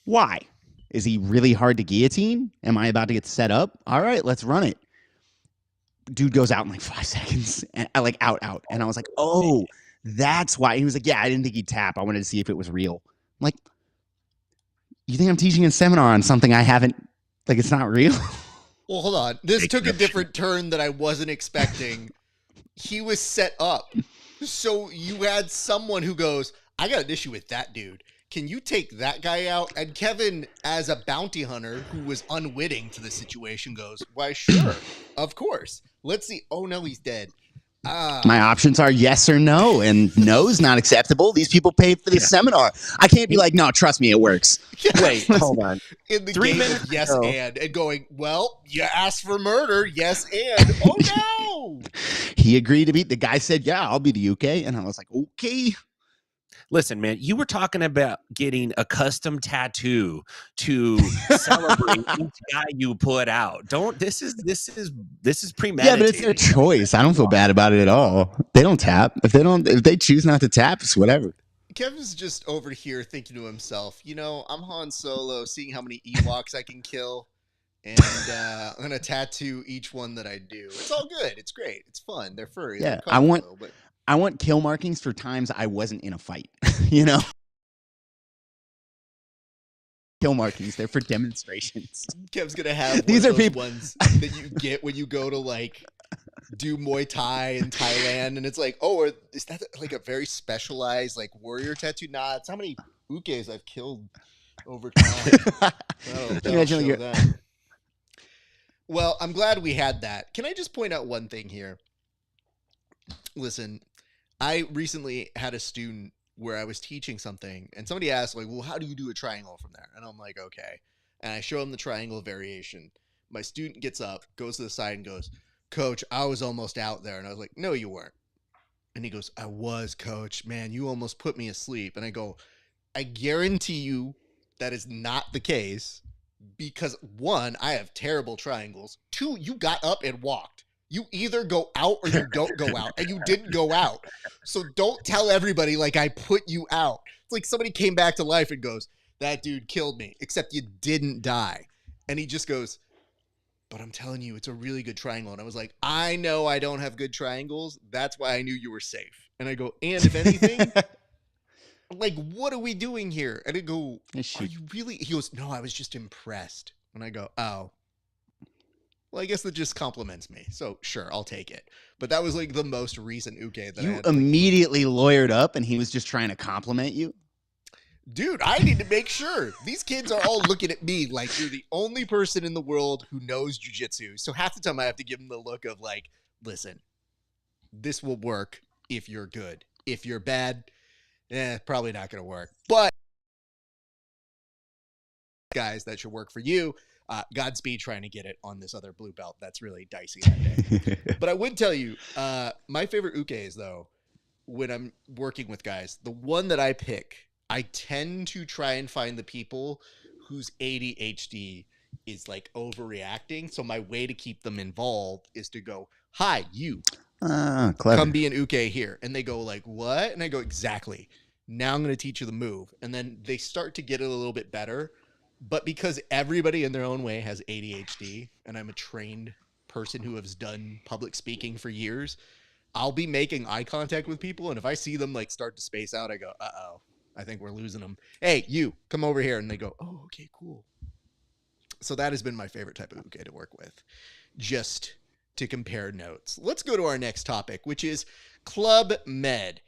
why? Is he really hard to guillotine? Am I about to get set up? All right, let's run it. Dude goes out in like 5 seconds. And I like out. And I was like, oh, that's why. He was like, yeah, I didn't think he'd tap. I wanted to see if it was real. I'm like, you think I'm teaching a seminar on something I haven't, like, it's not real? Well, hold on. This took a different turn that I wasn't expecting. He was set up. So you had someone who goes, I got an issue with that dude. Can you take that guy out? And Kevin, as a bounty hunter who was unwitting to the situation, goes, why, sure, of course. Let's see. Oh, no, he's dead. My options are yes or no, and no is not acceptable. These people paid for this seminar. I can't be like, no, trust me, it works. Wait, hold on. In the 3 game minutes of yes and going, well, you asked for murder, yes and. Oh, no. He agreed to be, the guy said, yeah, I'll be the UK. And I was like, okay. Listen, man, you were talking about getting a custom tattoo to celebrate each guy you put out. This is premeditated. Yeah, but it's their choice. I don't feel bad about it at all. They don't tap. If they choose not to tap, it's whatever. Kevin's just over here thinking to himself, you know, I'm Han Solo, seeing how many Ewoks I can kill, and I'm gonna tattoo each one that I do. It's all good. It's great. It's fun. They're furry. Yeah, they're I want kill markings for times I wasn't in a fight, you know? Kill markings, they're for demonstrations. Kev's going to have these are people ones that you get when you go to like do Muay Thai in Thailand, and it's like, oh, is that like a very specialized like warrior tattoo? Nah, it's how many ukes I've killed over time. Well, I'm glad we had that. Can I just point out one thing here? Listen, I recently had a student where I was teaching something, and somebody asked, like, well, how do you do a triangle from there? And I'm like, okay. And I show him the triangle variation. My student gets up, goes to the side, and goes, Coach, I was almost out there. And I was like, no, you weren't. And he goes, I was, Coach. Man, you almost put me asleep. And I go, I guarantee you that is not the case because, 1, I have terrible triangles. 2, you got up and walked. You either go out or you don't go out, and you didn't go out. So don't tell everybody like I put you out. It's like somebody came back to life and goes, that dude killed me, except you didn't die. And he just goes, but I'm telling you, it's a really good triangle. And I was like, I know I don't have good triangles. That's why I knew you were safe. And I go, and if anything, like, what are we doing here? And I go, are you really? He goes, no, I was just impressed. And I go, oh. Well, I guess that just compliments me. So, sure, I'll take it. But that was, like, the most recent uke that I had. You immediately lawyered up, and he was just trying to compliment you? Dude, I need to make sure. These kids are all looking at me like you're the only person in the world who knows jiu-jitsu. So half the time I have to give them the look of, like, listen, this will work if you're good. If you're bad, probably not going to work. But, guys, that should work for you. Godspeed trying to get it on this other blue belt. That's really dicey that day. But I would tell you, my favorite ukes, though, when I'm working with guys, the one that I pick, I tend to try and find the people whose ADHD is like overreacting. So my way to keep them involved is to go, hi, you. Clever. Come be an uke here. And they go like, what? And I go, exactly. Now I'm going to teach you the move. And then they start to get it a little bit better. But because everybody in their own way has ADHD, and I'm a trained person who has done public speaking for years, I'll be making eye contact with people. And if I see them like start to space out, I go, uh-oh. I think we're losing them. Hey, you come over here. And they go, oh, okay, cool. So that has been my favorite type of uke to work with, just to compare notes. Let's go to our next topic, which is Club Med.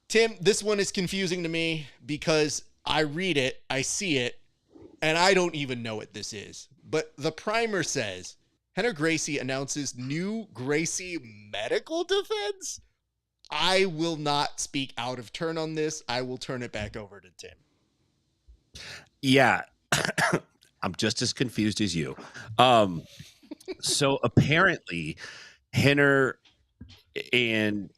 Tim, this one is confusing to me because I read it, I see it, and I don't even know what this is. But the primer says, Henner Gracie announces new Gracie medical defense. I will not speak out of turn on this. I will turn it back over to Tim. Yeah. I'm just as confused as you. So apparently Henner and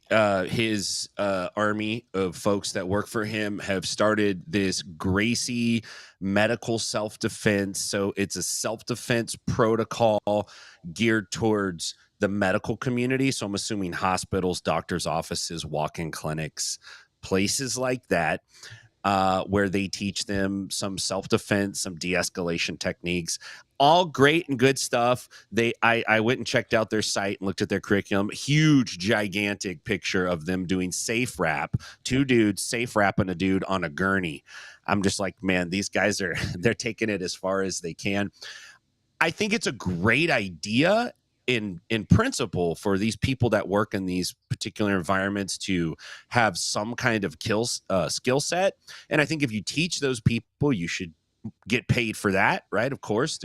his army of folks that work for him have started this Gracie medical self-defense. So it's a self-defense protocol geared towards the medical community. So I'm assuming hospitals, doctors' offices, walk-in clinics, places like that. Where they teach them some self-defense, some de-escalation techniques. All great and good stuff. I went and checked out their site and looked at their curriculum. Huge, gigantic picture of them doing safe rap. 2 dudes safe rapping a dude on a gurney. I'm just like, man, these guys they're taking it as far as they can. I think it's a great idea in principle for these people that work in these particular environments to have some kind of skill set. And I think if you teach those people, you should get paid for that, right? Of course,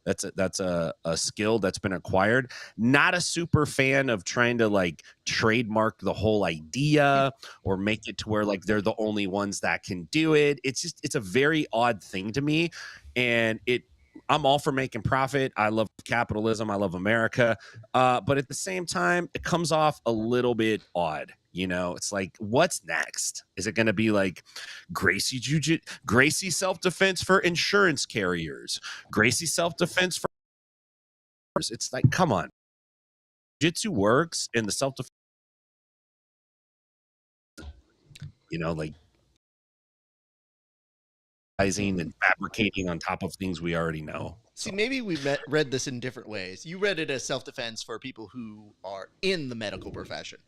that's a skill that's been acquired. Not a super fan of trying to like trademark the whole idea or make it to where like they're the only ones that can do it. It's a very odd thing to me, and I'm all for making profit. I love capitalism. I love America. But at the same time, it comes off a little bit odd. You know, it's like, what's next? Is it going to be like Gracie self-defense for insurance carriers, Gracie self-defense for... It's like, come on. Jiu-jitsu works in the self-defense, you know, like and fabricating on top of things we already know. See, maybe we read this in different ways. You read it as self-defense for people who are in the medical profession.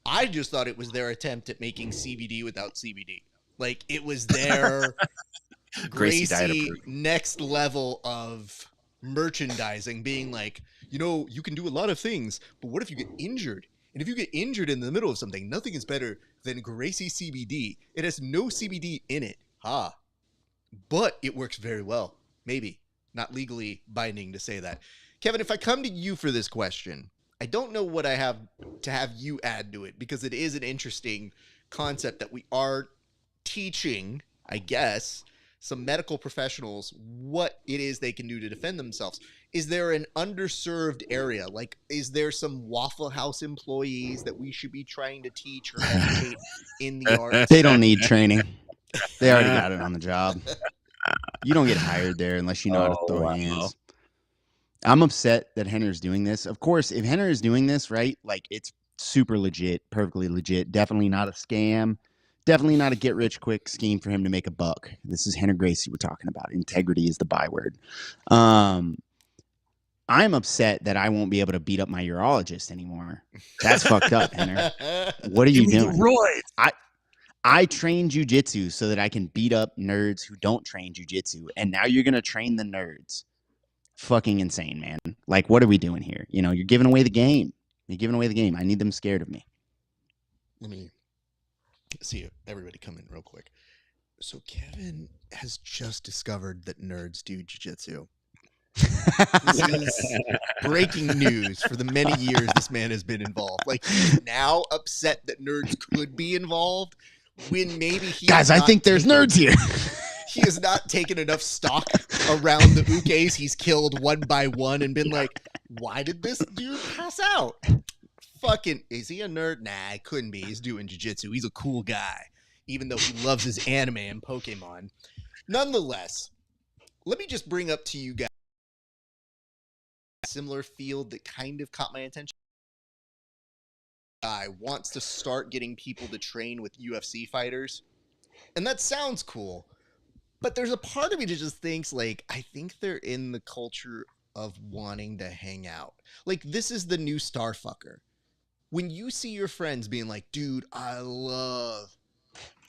I just thought it was their attempt at making CBD without CBD. Like, it was their Gracie next level of merchandising, being like, you know, you can do a lot of things, but what if you get injured? And if you get injured in the middle of something, nothing is better than Gracie CBD. It has no CBD in it. But it works very well. Maybe. Not legally binding to say that. Kevin, if I come to you for this question, I don't know what I have to have you add to it, because it is an interesting concept that we are teaching, I guess, some medical professionals what it is they can do to defend themselves. Is there an underserved area? Like, is there some Waffle House employees that we should be trying to teach or educate in the art? They don't need training. They already got it on the job. You don't get hired there unless you know how to throw hands. I'm upset that Henner's doing this. Of course, if Henner is doing this, right, like, it's super legit, perfectly legit. Definitely not a scam. Definitely not a get-rich-quick scheme for him to make a buck. This is Henner Gracie we're talking about. Integrity is the byword. I'm upset that I won't be able to beat up my urologist anymore. That's fucked up, Henner. What are you doing? I train jujitsu so that I can beat up nerds who don't train jujitsu, and now you're gonna train the nerds. Fucking insane, man. Like, what are we doing here? You know, you're giving away the game. You're giving away the game. I need them scared of me. Let me see everybody come in real quick. So Kevin has just discovered that nerds do jiu-jitsu. This is breaking news for the many years this man has been involved. Like, he's now upset that nerds could be involved when maybe he... Guys, I think there's nerds here. He has not taken enough stock around the ukes he's killed one by one and been like, why did this dude pass out? Fucking, is he a nerd? Nah, it couldn't be. He's doing jiu-jitsu. He's a cool guy, even though he loves his anime and Pokemon. Nonetheless, let me just bring up to you guys a similar field that kind of caught my attention. Guy wants to start getting people to train with UFC fighters. And that sounds cool. But there's a part of me that just thinks, like, I think they're in the culture of wanting to hang out. Like, this is the new Starfucker. When you see your friends being like, dude, I love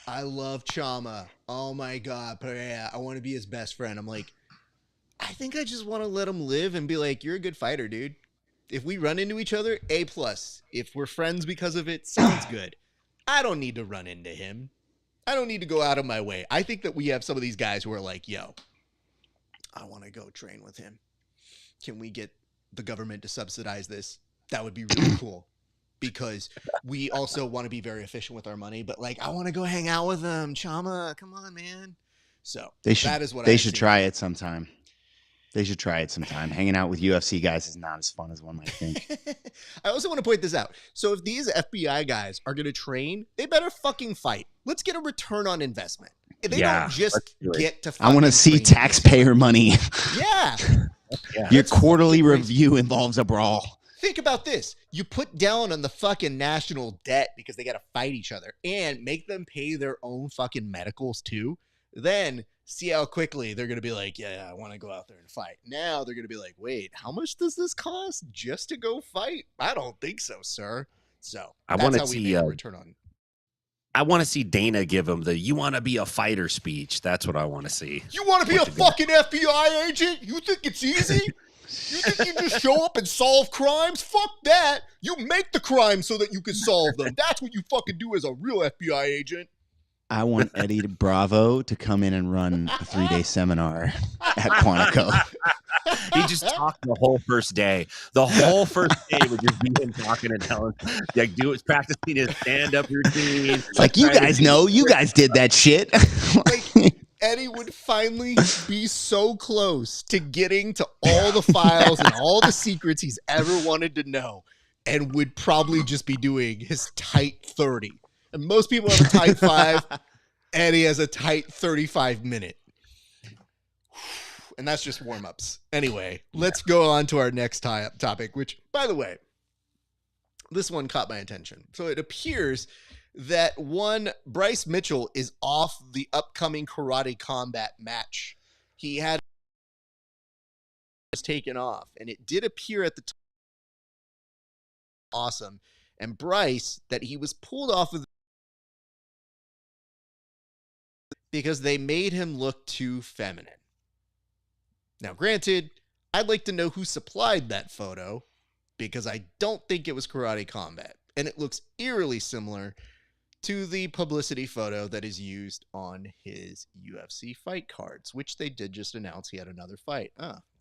I love Chama. Oh my God. But yeah, I want to be his best friend. I'm like, I think I just want to let him live and be like, you're a good fighter, dude. If we run into each other, A plus. If we're friends because of it, sounds good. I don't need to run into him. I don't need to go out of my way. I think that we have some of these guys who are like, yo, I want to go train with him. Can we get the government to subsidize this? That would be really cool. Because we also want to be very efficient with our money, but like, I want to go hang out with them. Chama, come on, man. So that is what they should try it sometime. They should try it sometime. Hanging out with UFC guys is not as fun as one might think. I also want to point this out. So if these FBI guys are going to train, they better fucking fight. Let's get a return on investment. They don't just get to I want to see taxpayer money. Yeah. Your quarterly review involves a brawl. Think about this. You put down on the fucking national debt because they got to fight each other and make them pay their own fucking medicals too. Then see how quickly they're going to be like, yeah, I want to go out there and fight. Now they're going to be like, wait, how much does this cost just to go fight? I don't think so, sir. So that's how we make a return on. I want to see Dana give him the "you want to be a fighter" speech. That's what I want to see. You want to be a fucking FBI agent? You think it's easy? You think you just show up and solve crimes? Fuck that. You make the crimes so that you can solve them. That's what you fucking do as a real FBI agent. I want Eddie Bravo to come in and run a 3-day seminar at Quantico. He just talked the whole first day. The whole first day would just be him talking and telling, like, practicing his stand-up routine. It's like, you guys know, you guys did that shit. Like, Eddie would finally be so close to getting to all the files and all the secrets he's ever wanted to know, and would probably just be doing his tight 30. And most people have a tight 5. Eddie has a tight 35-minute. And that's just warm-ups. Anyway, let's go on to our next topic, which, by the way, this one caught my attention. So it appears that Bryce Mitchell is off the upcoming karate combat match. He had taken off, and it did appear at the time. Awesome. And Bryce, that he was pulled off of because they made him look too feminine. Now, granted, I'd like to know who supplied that photo, because I don't think it was Karate Combat, and it looks eerily similar to the publicity photo that is used on his UFC fight cards, which they did just announce he had another fight.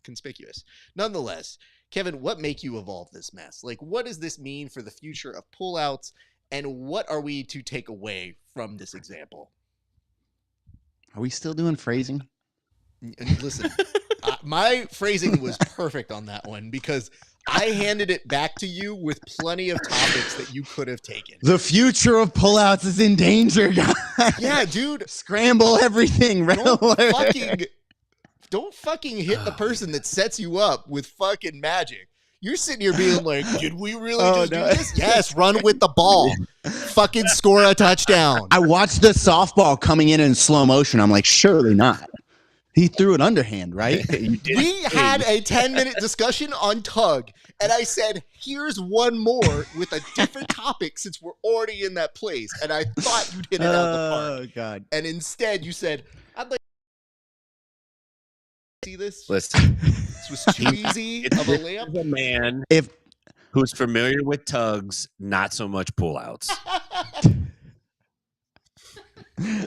Conspicuous. Nonetheless, Kevin, what make you evolve this mess? Like, what does this mean for the future of pullouts, and what are we to take away from this example? Are we still doing phrasing? Listen, my phrasing was perfect on that one, because I handed it back to you with plenty of topics that you could have taken. The future of pullouts is in danger, guys. Yeah, dude. Scramble everything. Don't fucking hit the person that sets you up with fucking magic. You're sitting here being like, did we really do this? Yes, run with the ball. Fucking score a touchdown. I watched the softball coming in slow motion. I'm like, surely not. He threw it underhand, right? We had a 10-minute discussion on Tug, and I said, here's one more with a different topic since we're already in that place. And I thought you'd hit it out of the park. Oh, God. And instead you said, I'd like to see this. Listen. This was too easy of a layup. A man who's familiar with tugs, not so much pullouts.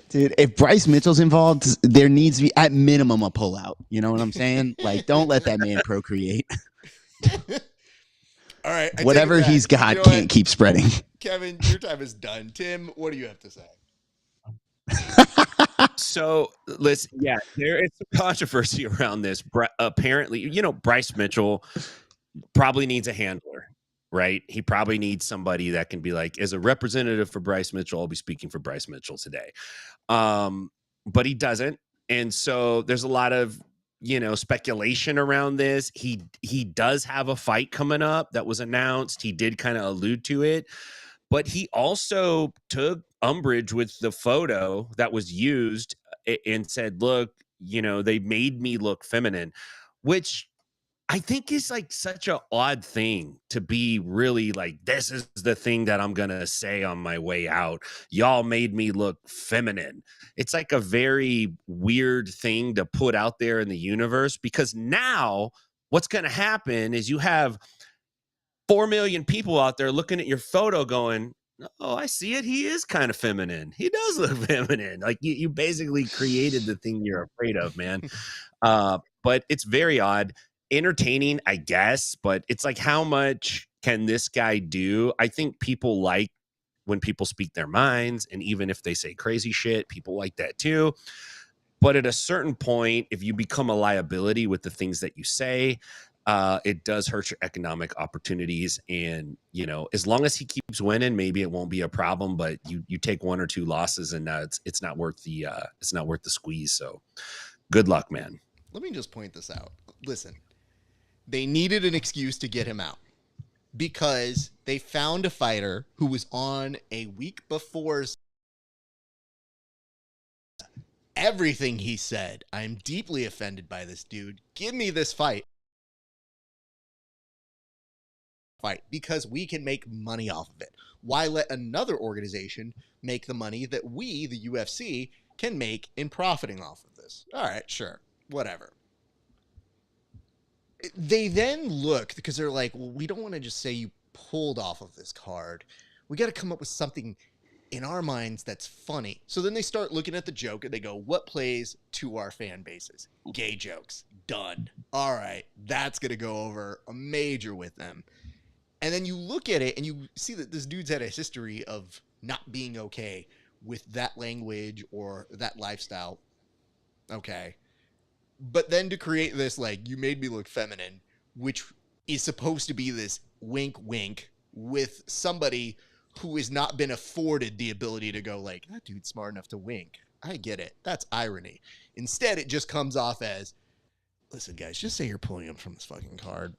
Dude, if Bryce Mitchell's involved, there needs to be at minimum a pullout. You know what I'm saying? Like, don't let that man procreate. All right. Whatever he's got can't keep spreading. Kevin, your time is done. Tim, what do you have to say? So, listen, there is some controversy around this. Apparently, Bryce Mitchell probably needs a handler, right? He probably needs somebody that can be like, as a representative for Bryce Mitchell, I'll be speaking for Bryce Mitchell today. But he doesn't. And so there's a lot of, speculation around this. He does have a fight coming up that was announced. He did kind of allude to it, but he also took umbrage with the photo that was used and said, look, they made me look feminine, which I think it's like such an odd thing to be really like, this is the thing that I'm going to say on my way out. Y'all made me look feminine. It's like a very weird thing to put out there in the universe, because now what's going to happen is you have 4 million people out there looking at your photo going, oh, I see it. He is kind of feminine. He does look feminine. Like you basically created the thing you're afraid of, man. But it's very odd. Entertaining, I guess, but it's like, how much can this guy do? I think people like when people speak their minds, and even if they say crazy shit, people like that too. But at a certain point, if you become a liability with the things that you say, it does hurt your economic opportunities. And, you know, as long as he keeps winning, maybe it won't be a problem, but you take 1 or 2 losses and it's not worth the squeeze. So good luck, man. Let me just point this out. Listen, they needed an excuse to get him out because they found a fighter who was on a week before. Everything he said, I'm deeply offended by this dude. Give me this fight. Because we can make money off of it. Why let another organization make the money that we, the UFC, can make in profiting off of this? All right, sure, whatever. They then look, because they're like, well, we don't want to just say you pulled off of this card. We got to come up with something in our minds that's funny. So then they start looking at the joke and they go, what plays to our fan bases? Gay jokes. Done. All right, that's going to go over a major with them. And then you look at it and you see that this dude's had a history of not being okay with that language or that lifestyle. Okay. But then to create this, like, you made me look feminine, which is supposed to be this wink wink with somebody who has not been afforded the ability to go like, that dude's smart enough to wink. I get it. That's irony. Instead, it just comes off as, listen, guys, just say you're pulling him from this fucking card.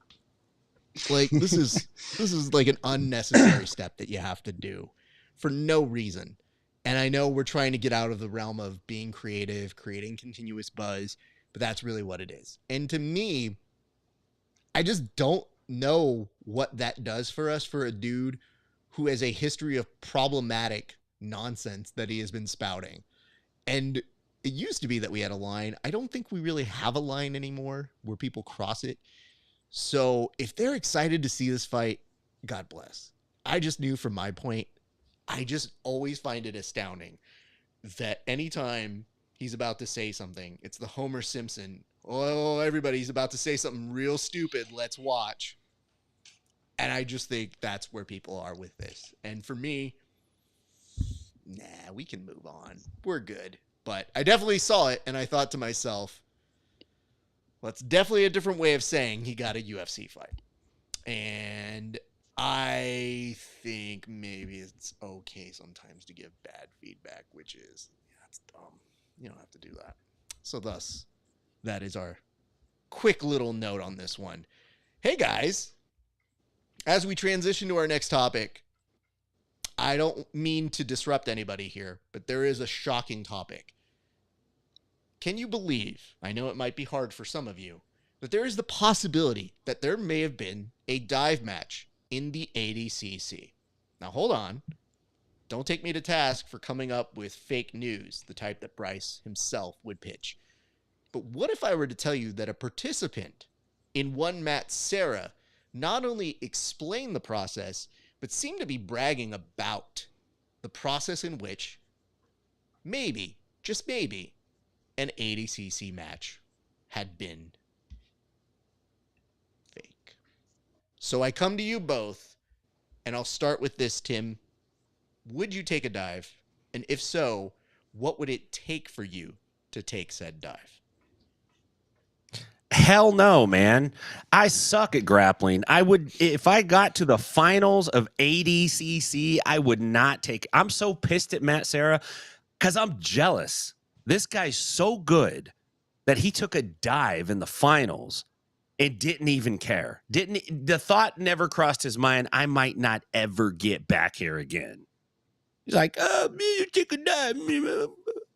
Like, this is like an unnecessary step that you have to do for no reason. And I know we're trying to get out of the realm of being creative, creating continuous buzz, but that's really what it is. And to me, I just don't know what that does for us, for a dude who has a history of problematic nonsense that he has been spouting. And it used to be that we had a line. I don't think we really have a line anymore where people cross it. So if they're excited to see this fight, God bless. I just knew from my point, I just always find it astounding that anytime he's about to say something, it's the Homer Simpson, oh, everybody's about to say something real stupid, let's watch. And I just think that's where people are with this. And for me, nah, we can move on. We're good. But I definitely saw it, and I thought to myself, well, it's definitely a different way of saying he got a UFC fight. And I think maybe it's okay sometimes to give bad feedback, which is, yeah, that's dumb. You don't have to do that. So thus, that is our quick little note on this one. Hey, guys, as we transition to our next topic, I don't mean to disrupt anybody here, but there is a shocking topic. Can you believe, I know it might be hard for some of you, that there is the possibility that there may have been a dive match in the ADCC? Now, hold on. Don't take me to task for coming up with fake news, the type that Bryce himself would pitch. But what if I were to tell you that a participant in one Matt Serra not only explained the process, but seemed to be bragging about the process in which maybe, just maybe, an ADCC match had been fake. So I come to you both, and I'll start with this, Tim. Would you take a dive? And if so, what would it take for you to take said dive? Hell no, man. I suck at grappling. I would, if I got to the finals of ADCC, I would not take. I'm so pissed at Matt Serra because I'm jealous. This guy's so good that he took a dive in the finals and didn't even care. The thought never crossed his mind, I might not ever get back here again. He's like, oh, man, you take a dive.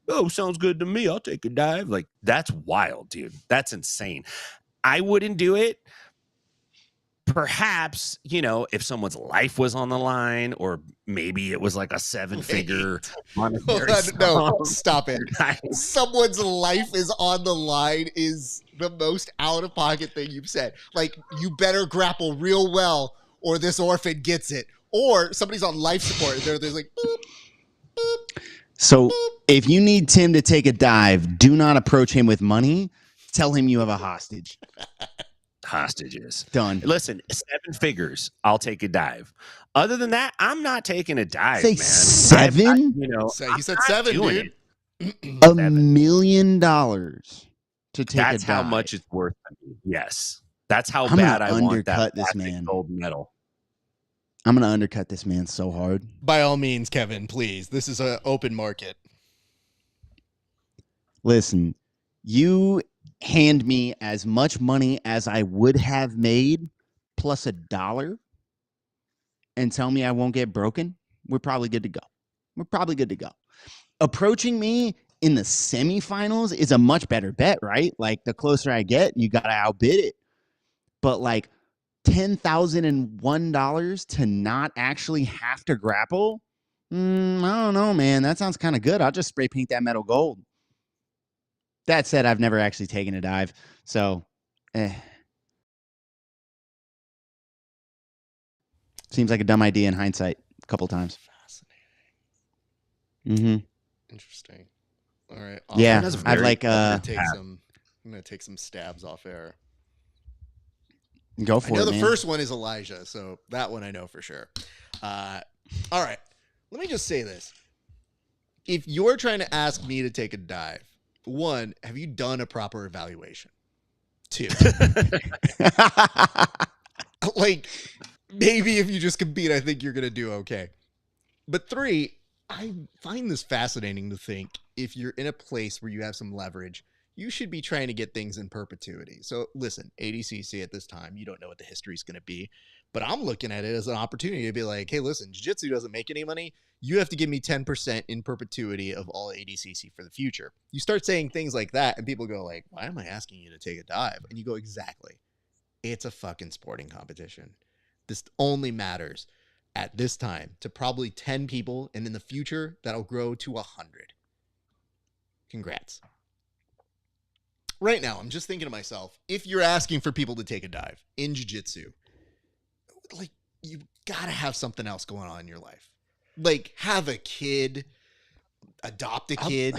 Oh, sounds good to me. I'll take a dive. Like, that's wild, dude. That's insane. I wouldn't do it, perhaps, if someone's life was on the line, or maybe it was like a 7-figure monetary No, sum. stop it. Someone's life is on the line is the most out-of-pocket thing you've said. Like, you better grapple real well or this orphan gets it. Or somebody's on life support. There's like, boop, boop. So if you need Tim to take a dive, do not approach him with money. Tell him you have a hostage. Hostages. Done. Listen, 7 figures, I'll take a dive. Other than that, I'm not taking a dive, Say man. 7? He said 7, dude. $1 million to take That's a dive. how much it's worth to me. Yes. That's how I'm bad gonna I want that undercut this man. gold medal. I'm going to undercut this man so hard. By all means, Kevin, please. This is an open market. Listen, you hand me as much money as I would have made plus $1 and tell me I won't get broken, we're probably good to go. Approaching me in the semifinals is a much better bet, right? Like, the closer I get, you got to outbid it. But like $10,001 to not actually have to grapple, I don't know, man. That sounds kind of good. I'll just spray paint that metal gold. That said, I've never actually taken a dive, so seems like a dumb idea in hindsight a couple times. Fascinating. Interesting. All right. Yeah, I'd like I'm gonna take some stabs off air. Go for it. I know the man. first one is Elijah, so that one I know for sure. All right. Let me just say this. If you're trying to ask me to take a dive, 1, have you done a proper evaluation? 2, like, maybe if you just compete, I think you're going to do okay. But 3, I find this fascinating to think if you're in a place where you have some leverage, you should be trying to get things in perpetuity. So listen, ADCC at this time, you don't know what the history is going to be, but I'm looking at it as an opportunity to be like, hey, listen, jiu-jitsu doesn't make any money. You have to give me 10% in perpetuity of all ADCC for the future. You start saying things like that and people go like, why am I asking you to take a dive? And you go, exactly. It's a fucking sporting competition. This only matters at this time to probably 10 people. And in the future, that'll grow to 100. Congrats. Right now, I'm just thinking to myself, if you're asking for people to take a dive in jiu-jitsu, like, you gotta have something else going on in your life. Like, have a kid, adopt a kid,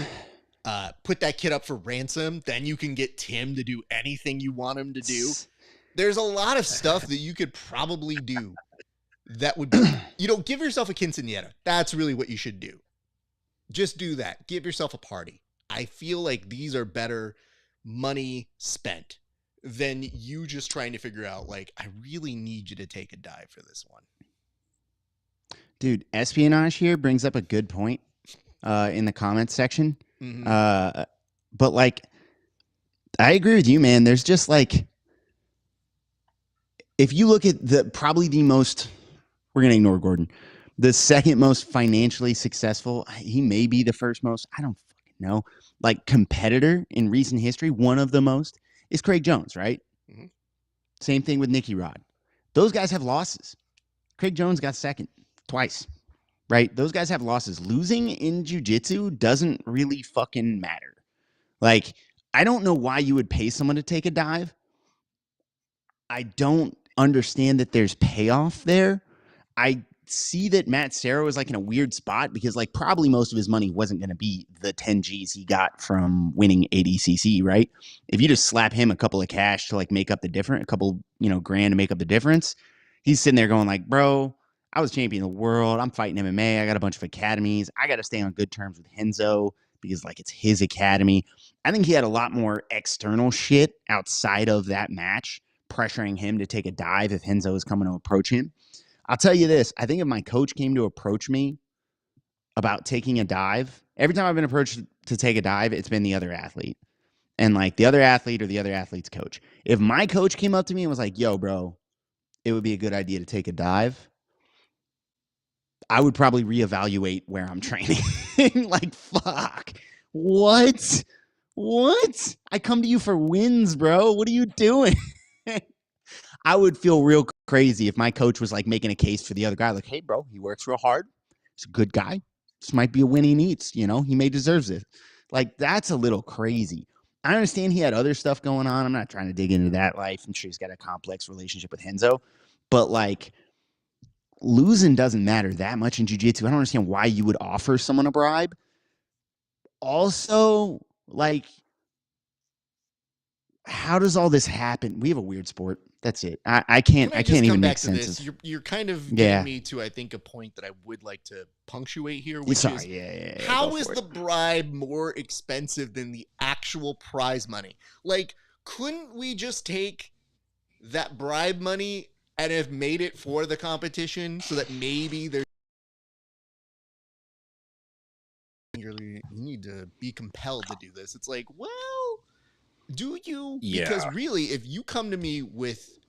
put that kid up for ransom. Then you can get Tim to do anything you want him to do. There's a lot of stuff that you could probably do that would be, give yourself a quinceañera. That's really what you should do. Just do that. Give yourself a party. I feel like these are better money spent than you just trying to figure out, like, I really need you to take a dive for this one. Dude, espionage here brings up a good point in the comments section. Mm-hmm. But like, I agree with you, man. There's just like, if you look at probably the most, we're going to ignore Gordon, the second most financially successful, he may be the first most, I don't fucking know, like, competitor in recent history, one of the most, is Craig Jones, right? Mm-hmm. Same thing with Nicky Rod. Those guys have losses. Craig Jones got second twice, right? Those guys have losses. Losing in jiu-jitsu doesn't really fucking matter. Like, I don't know why you would pay someone to take a dive. I don't understand that there's payoff there. I see that Matt Serra was like in a weird spot because like probably most of his money wasn't going to be the 10 G's he got from winning ADCC, right? If you just slap him a couple of cash to like make up the difference, a couple, grand to make up the difference, he's sitting there going like, bro, I was champion of the world. I'm fighting MMA. I got a bunch of academies. I got to stay on good terms with Renzo because like it's his academy. I think he had a lot more external shit outside of that match pressuring him to take a dive if Renzo is coming to approach him. I'll tell you this. I think if my coach came to approach me about taking a dive, every time I've been approached to take a dive, it's been the other athlete. And like the other athlete or the other athlete's coach. If my coach came up to me and was like, yo, bro, it would be a good idea to take a dive, I would probably reevaluate where I'm training. Like, fuck. What? I come to you for wins, bro. What are you doing? I would feel real crazy if my coach was like making a case for the other guy. Like, hey, bro, he works real hard. He's a good guy. This might be a win he needs. You know, he may deserve it. Like, that's a little crazy. I understand he had other stuff going on. I'm not trying to dig into that life. I'm sure he's got a complex relationship with Henzo. But, like, losing doesn't matter that much in jiu-jitsu. I don't understand why you would offer someone a bribe. Also, like, how does all this happen? We have a weird sport. That's it. I can't even make sense of. You're kind of getting me to, I think, a point that I would like to punctuate here, which is how is the bribe more expensive than the actual prize money? Like, couldn't we just take that bribe money and have made it for the competition so that maybe there's you need to be compelled to do this? It's like, well, do you? Yeah. Because really, if you come to me with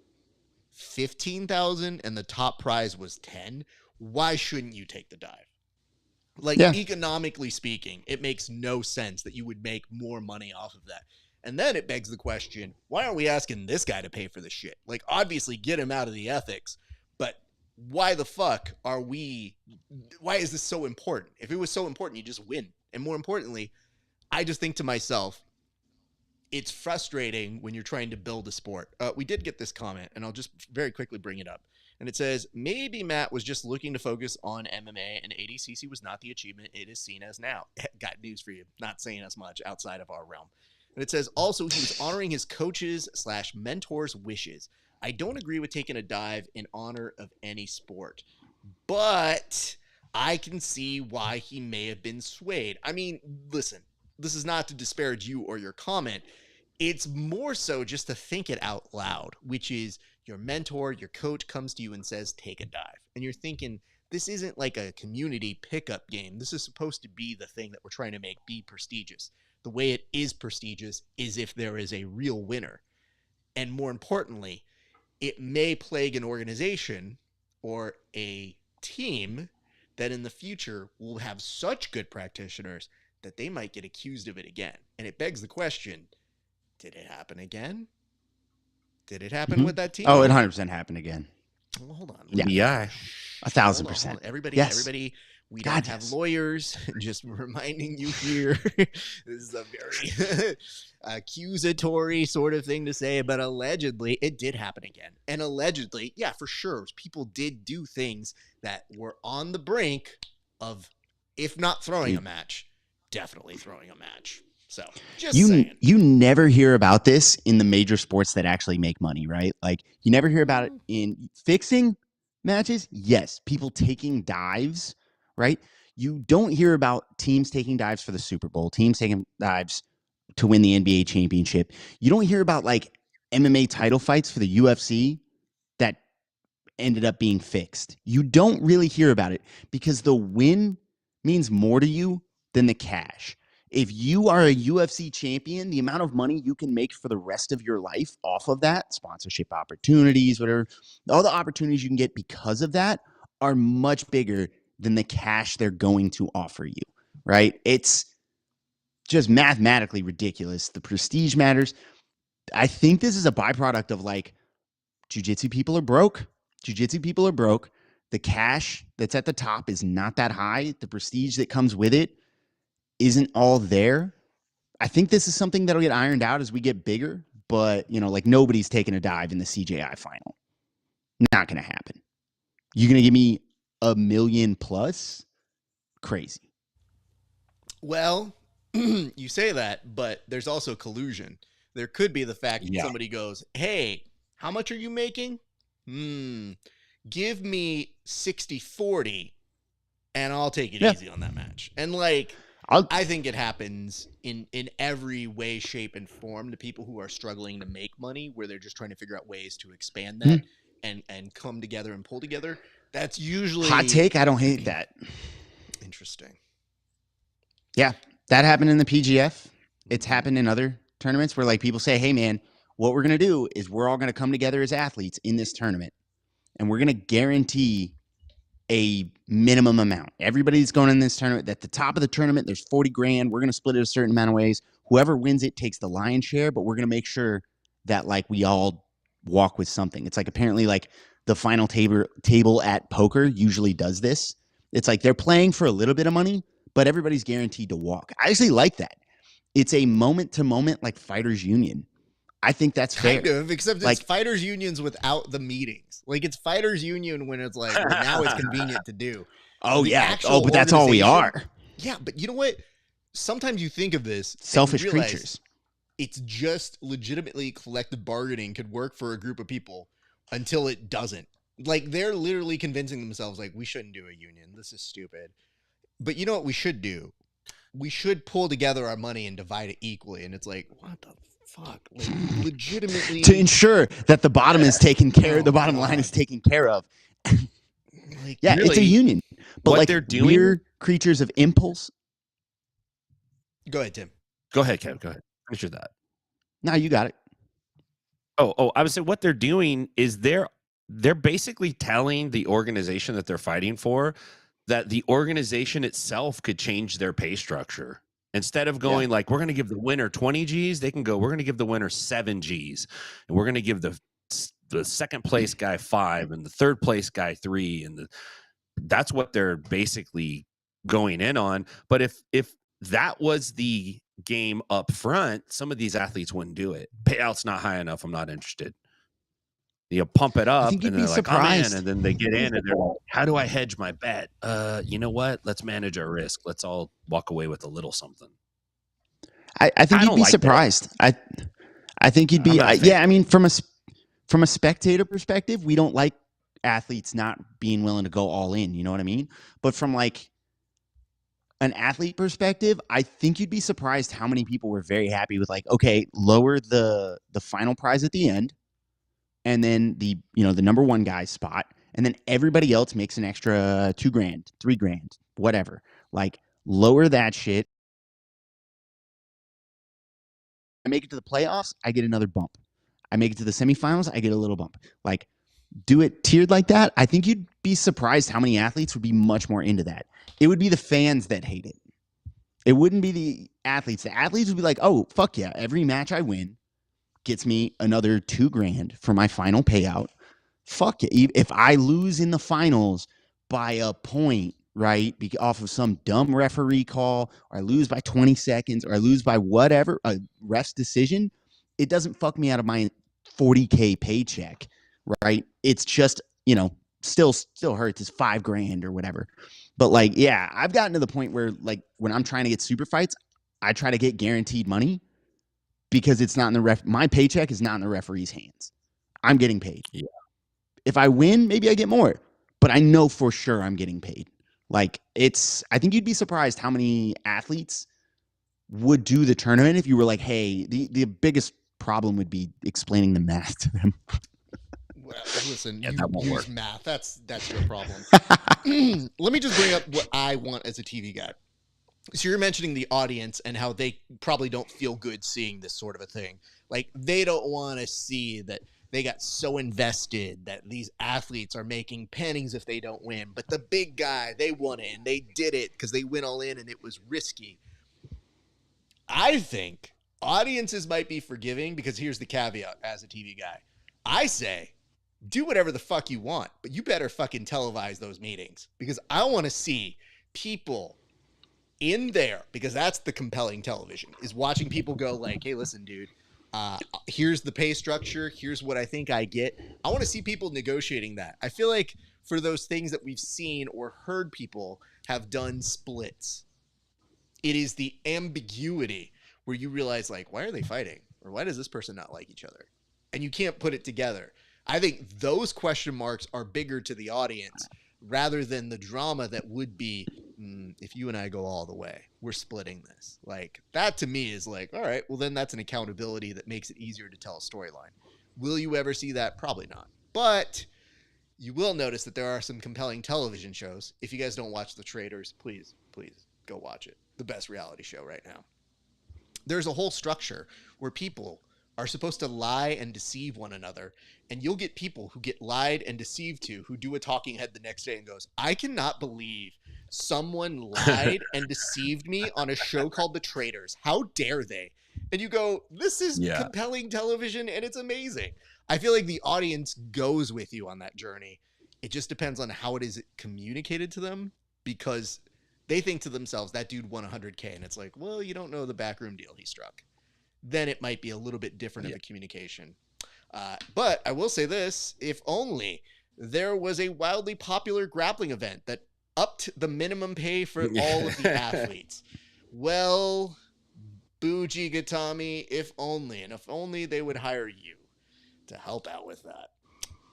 15,000 and the top prize was 10, why shouldn't you take the dive? Like, economically speaking, it makes no sense that you would make more money off of that. And then it begs the question, why aren't we asking this guy to pay for this shit? Like, obviously get him out of the ethics, but why the fuck why is this so important? If it was so important, you just win. And more importantly, I just think to myself, it's frustrating when you're trying to build a sport. We did get this comment, and I'll just very quickly bring it up. And it says, maybe Matt was just looking to focus on MMA, and ADCC was not the achievement it is seen as now. Got news for you. Not saying as much outside of our realm. And it says, also, he was honoring his coaches/mentors' wishes. I don't agree with taking a dive in honor of any sport, but I can see why he may have been swayed. I mean, listen, this is not to disparage you or your comment. It's more so just to think it out loud, which is your mentor, your coach comes to you and says, take a dive. And you're thinking, this isn't like a community pickup game. This is supposed to be the thing that we're trying to make be prestigious. The way it is prestigious is if there is a real winner. And more importantly, it may plague an organization or a team that in the future will have such good practitioners that they might get accused of it again. And it begs the question, did it happen again? Did it happen with that team? Oh, it 100% happened again. Well, hold on. Yeah. 1,000%. Everybody, we don't have lawyers. Just reminding you here. This is a very accusatory sort of thing to say, but allegedly it did happen again. And allegedly, yeah, for sure, people did do things that were on the brink of, if not throwing a match, definitely throwing a match. So just saying. You never hear about this in the major sports that actually make money, right? Like, you never hear about it in fixing matches. Yes, people taking dives, right? You don't hear about teams taking dives for the Super Bowl, teams taking dives to win the NBA championship. You don't hear about like MMA title fights for the UFC that ended up being fixed. You don't really hear about it because the win means more to you than the cash. If you are a UFC champion, the amount of money you can make for the rest of your life off of that, sponsorship opportunities, whatever, all the opportunities you can get because of that are much bigger than the cash they're going to offer you, right? It's just mathematically ridiculous. The prestige matters. I think this is a byproduct of like jiu-jitsu people are broke. Jiu-jitsu people are broke. The cash that's at the top is not that high. The prestige that comes with it isn't all there. I think this is something that'll get ironed out as we get bigger, but you know, like nobody's taking a dive in the CJI final. Not going to happen. You're going to give me $1 million plus? Crazy. Well, you say that, but there's also collusion. There could be the fact that somebody goes, hey, how much are you making? Give me 60-40 and I'll take it easy on that match. And like, I think it happens in every way, shape, and form to people who are struggling to make money, where they're just trying to figure out ways to expand that and come together and pull together. That's usually... Hot take, I don't hate that. Interesting. Yeah, that happened in the PGF. It's happened in other tournaments where like people say, hey man, what we're going to do is we're all going to come together as athletes in this tournament and we're going to guarantee a minimum amount. Everybody's going in this tournament. At the top of the tournament, there's 40 grand. We're going to split it a certain amount of ways. Whoever wins it takes the lion's share, but we're going to make sure that like we all walk with something. It's like apparently like the final table at poker usually does this. It's like they're playing for a little bit of money, but everybody's guaranteed to walk. I actually like that. It's a moment to moment like fighters union. I think that's fair. Kind of, except Like- it's fighters unions without the meetings. Like it's fighters union when it's like, well, now it's convenient to do. Oh The yeah. actual Oh, but that's all we are. Yeah, but you know what? Sometimes you think of this and you Selfish realize creatures. it's just legitimately collective bargaining could work for a group of people until it doesn't. Like they're literally convincing themselves like we shouldn't do a union. This is stupid. But you know what we should do? We should pull together our money and divide it equally. And it's like, what the fuck? Like legitimately To ensure that the bottom is taken care of, the Oh, bottom line God. is taken care of. like, Yeah, it's a Really, union. But what like they're doing- we're creatures of impulse. Go ahead, Tim. Go ahead, Kev. Go ahead. Finish your that. No, you got it. I would say what they're doing is they're basically telling the organization that they're fighting for that the organization itself could change their pay structure. Instead of going like, we're going to give the winner 20 G's, they can go, we're going to give the winner 7 G's. And we're going to give the second place guy 5 and the third place guy 3. And that's what they're basically going in on. But if that was the game up front, some of these athletes wouldn't do it. Payout's not high enough. I'm not interested. You pump it up think and you'd they're be like, I'm in. surprised. And then they get in and they're like, how do I hedge my bet? You know what? Let's manage our risk. Let's all walk away with a little something. I think I you'd don't be like that. surprised. I think you'd I'm be. not a fan. Yeah, I mean, from a spectator perspective, we don't like athletes not being willing to go all in. You know what I mean? But from like an athlete perspective, I think you'd be surprised how many people were very happy with like, okay, lower the final prize at the end, and then the number one guy's spot, and then everybody else makes an extra $2,000, $3,000, whatever. Like lower that shit. I make it to the playoffs, I get another bump. I make it to the semifinals, I get a little bump. Like, do it tiered like that. I think you'd be surprised how many athletes would be much more into that. It would be the fans that hate it. It wouldn't be the athletes. The athletes would be like, oh, fuck yeah, every match I win gets me another $2,000 for my final payout. Fuck it. If I lose in the finals by a point, right, off of some dumb referee call, or I lose by 20 seconds, or I lose by whatever, a ref's decision, it doesn't fuck me out of my $40K paycheck, right? It's just, still hurts. It's $5,000 or whatever. But like, yeah, I've gotten to the point where like when I'm trying to get super fights, I try to get guaranteed money because it's not in the my paycheck is not in the referee's hands. I'm getting paid. Yeah. If I win, maybe I get more, but I know for sure I'm getting paid. Like I think you'd be surprised how many athletes would do the tournament if you were like, hey, the biggest problem would be explaining the math to them. Well, listen, Yeah, you that won't use work. math. That's your problem. Let me just bring up what I want as a TV guy. So you're mentioning the audience and how they probably don't feel good seeing this sort of a thing. Like they don't want to see that they got so invested that these athletes are making pennies if they don't win. But the big guy, they won it and they did it because they went all in and it was risky. I think audiences might be forgiving because here's the caveat as a TV guy. I say, do whatever the fuck you want, but you better fucking televise those meetings because I want to see people in there, because that's the compelling television, is watching people go like, hey, listen, dude, here's the pay structure. Here's what I think I get. I want to see people negotiating that. I feel like for those things that we've seen or heard people have done splits, it is the ambiguity where you realize like, why are they fighting? Or why does this person not like each other? And you can't put it together. I think those question marks are bigger to the audience rather than the drama that would be, if you and I go all the way, we're splitting this. Like that to me is like, all right, well then that's an accountability that makes it easier to tell a storyline. Will you ever see that? Probably not. But you will notice that there are some compelling television shows. If you guys don't watch The Traitors, please go watch it. The best reality show right now. There's a whole structure where people are supposed to lie and deceive one another, and you'll get people who get lied and deceived to who do a talking head the next day and goes, I cannot believe someone lied and deceived me on a show called The Traitors. How dare they? and you go, this is compelling television and it's amazing. I feel like the audience goes with you on that journey. It just depends on how it is communicated to them, because they think to themselves, that dude won 100K, and it's like, well, you don't know the backroom deal he struck. Then it might be a little bit different of a communication. But I will say this, if only there was a wildly popular grappling event that upped the minimum pay for all of the athletes. Well, Bougie Gatami, if only, and if only they would hire you to help out with that.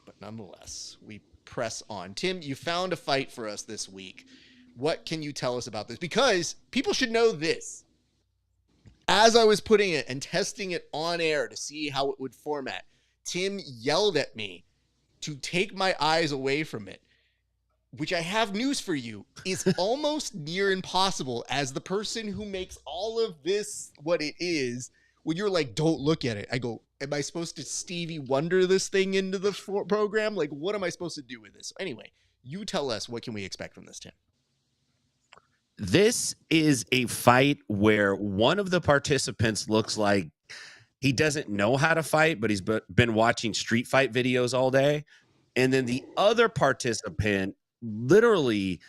But nonetheless, we press on. Tim, you found a fight for us this week. What can you tell us about this? Because people should know this. As I was putting it and testing it on air to see how it would format, Tim yelled at me to take my eyes away from it, which I have news for you, is almost near impossible as the person who makes all of this what it is. When you're like, don't look at it, I go, am I supposed to Stevie Wonder this thing into the program? Like, what am I supposed to do with this? So anyway, you tell us, what can we expect from this, Tim? This is a fight where one of the participants looks like he doesn't know how to fight, but he's been watching street fight videos all day. And then the other participant literally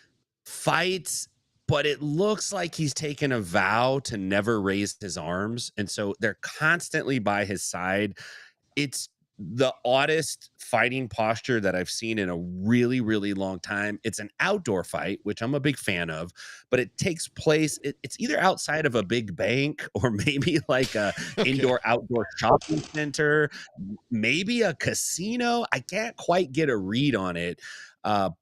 fights, but it looks like he's taken a vow to never raise his arms. And so they're constantly by his side. It's the oddest fighting posture that I've seen in a really, really long time. It's an outdoor fight, which I'm a big fan of, but it takes place. It's either outside of a big bank or maybe like a indoor-outdoor shopping center, maybe a casino. I can't quite get a read on it.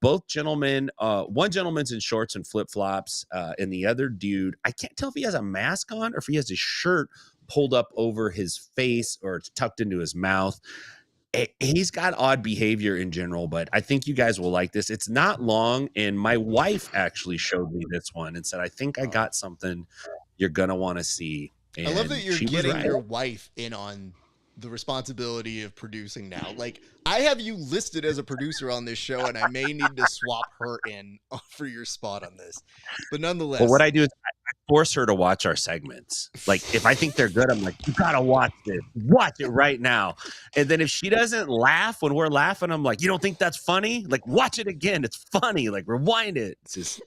Both gentlemen, one gentleman's in shorts and flip-flops, and the other dude, I can't tell if he has a mask on or if he has his shirt pulled up over his face or it's tucked into his mouth. He's got odd behavior in general, but I think you guys will like this. It's not long, and my wife actually showed me this one and said, I think I got something you're going to want to see. And I love that you're getting right. your wife in on the responsibility of producing now. Like, I have you listed as a producer on this show, and I may need to swap her in for your spot on this. But nonetheless, well, what I do is I force her to watch our segments. Like, if I think they're good, I'm like, you gotta watch this. Watch it right now. And then if she doesn't laugh when we're laughing, I'm like, you don't think that's funny? Like, watch it again. It's funny. Like, rewind it. It's just,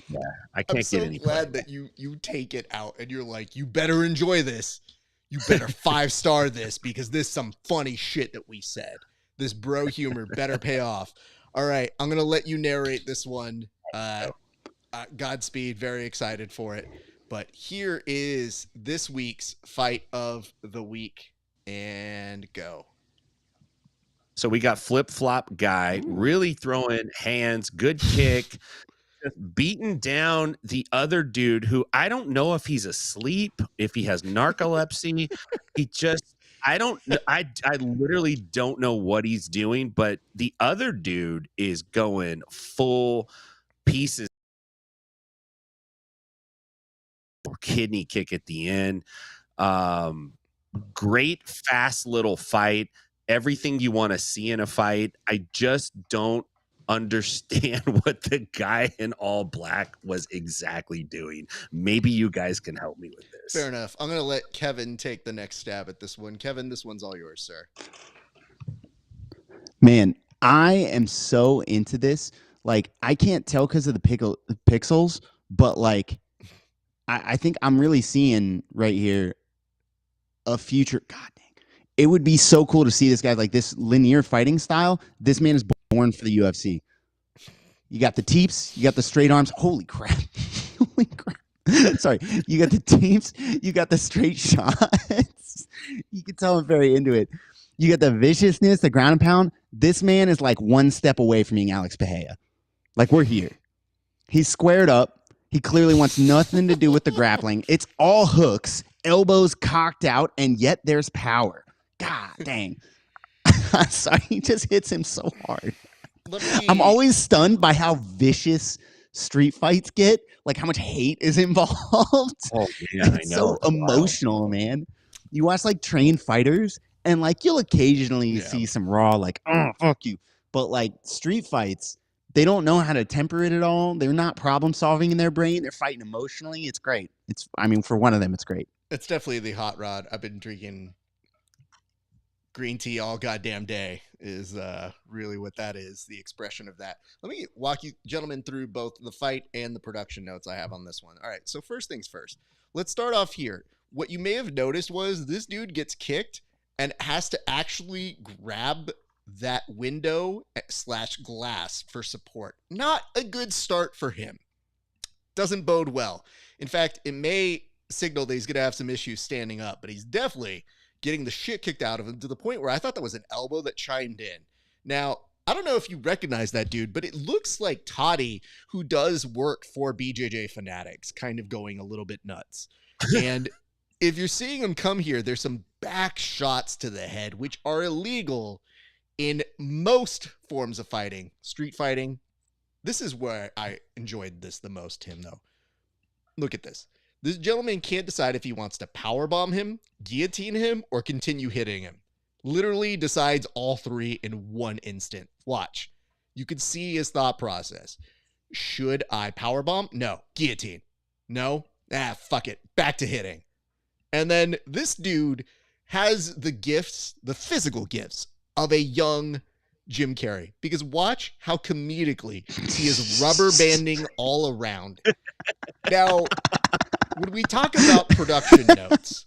yeah, I can't get any. I'm so glad that you take it out and you're like, you better enjoy this. You better 5-star this, because this is some funny shit that we said. This bro humor better pay off. All right, I'm going to let you narrate this one. Godspeed. Very excited for it. But here is this week's fight of the week. And go. So we got flip-flop guy really throwing hands, good kick, beating down the other dude who I don't know if he's asleep, if he has narcolepsy. I literally don't know what he's doing, but the other dude is going full pieces. Kidney kick at the end. Great, fast little fight. Everything you want to see in a fight. I just don't understand what the guy in all black was exactly doing. Maybe you guys can help me with this. Fair enough. I'm going to let Kevin take the next stab at this one. Kevin, this one's all yours, sir. Man, I am so into this. Like, I can't tell because of the pixels, but like, I think I'm really seeing right here a future. God dang. It would be so cool to see this guy like this linear fighting style. This man is born for the UFC. You got the teeps, you got the straight arms. Holy crap. Holy crap. Sorry. You got the teeps, you got the straight shots. You can tell I'm very into it. You got the viciousness, the ground and pound. This man is like one step away from being Alex Pereira. Like, we're here. He's squared up. He clearly wants nothing to do with the grappling. It's all hooks, elbows cocked out, and yet there's power. God dang. Sorry, he just hits him so hard. I'm always stunned by how vicious street fights get, like how much hate is involved. Oh, yeah, it's so emotional, man. You watch like trained fighters, and like you'll occasionally see some raw, like, oh, fuck you. But like street fights, they don't know how to temper it at all. They're not problem solving in their brain. They're fighting emotionally. It's great. For one of them, it's great. It's definitely the hot rod. I've been drinking green tea all goddamn day is really what that is, the expression of that. Let me walk you gentlemen through both the fight and the production notes I have on this one. All right, so first things first. Let's start off here. What you may have noticed was this dude gets kicked and has to actually grab that window / glass for support. Not a good start for him. Doesn't bode well. In fact, it may signal that he's going to have some issues standing up, but he's definitely getting the shit kicked out of him to the point where I thought that was an elbow that chimed in. Now, I don't know if you recognize that dude, but it looks like Toddy, who does work for BJJ Fanatics, kind of going a little bit nuts. And if you're seeing him come here, there's some back shots to the head, which are illegal in most forms of fighting. Street fighting. This is where I enjoyed this the most, Tim, though. Look at this. This gentleman can't decide if he wants to powerbomb him, guillotine him, or continue hitting him. Literally decides all three in one instant. Watch. You can see his thought process. Should I powerbomb? No. Guillotine. No? Fuck it. Back to hitting. And then this dude has the gifts, the physical gifts, of a young Jim Carrey. Because watch how comedically he is rubber banding all around. Now, when we talk about production notes,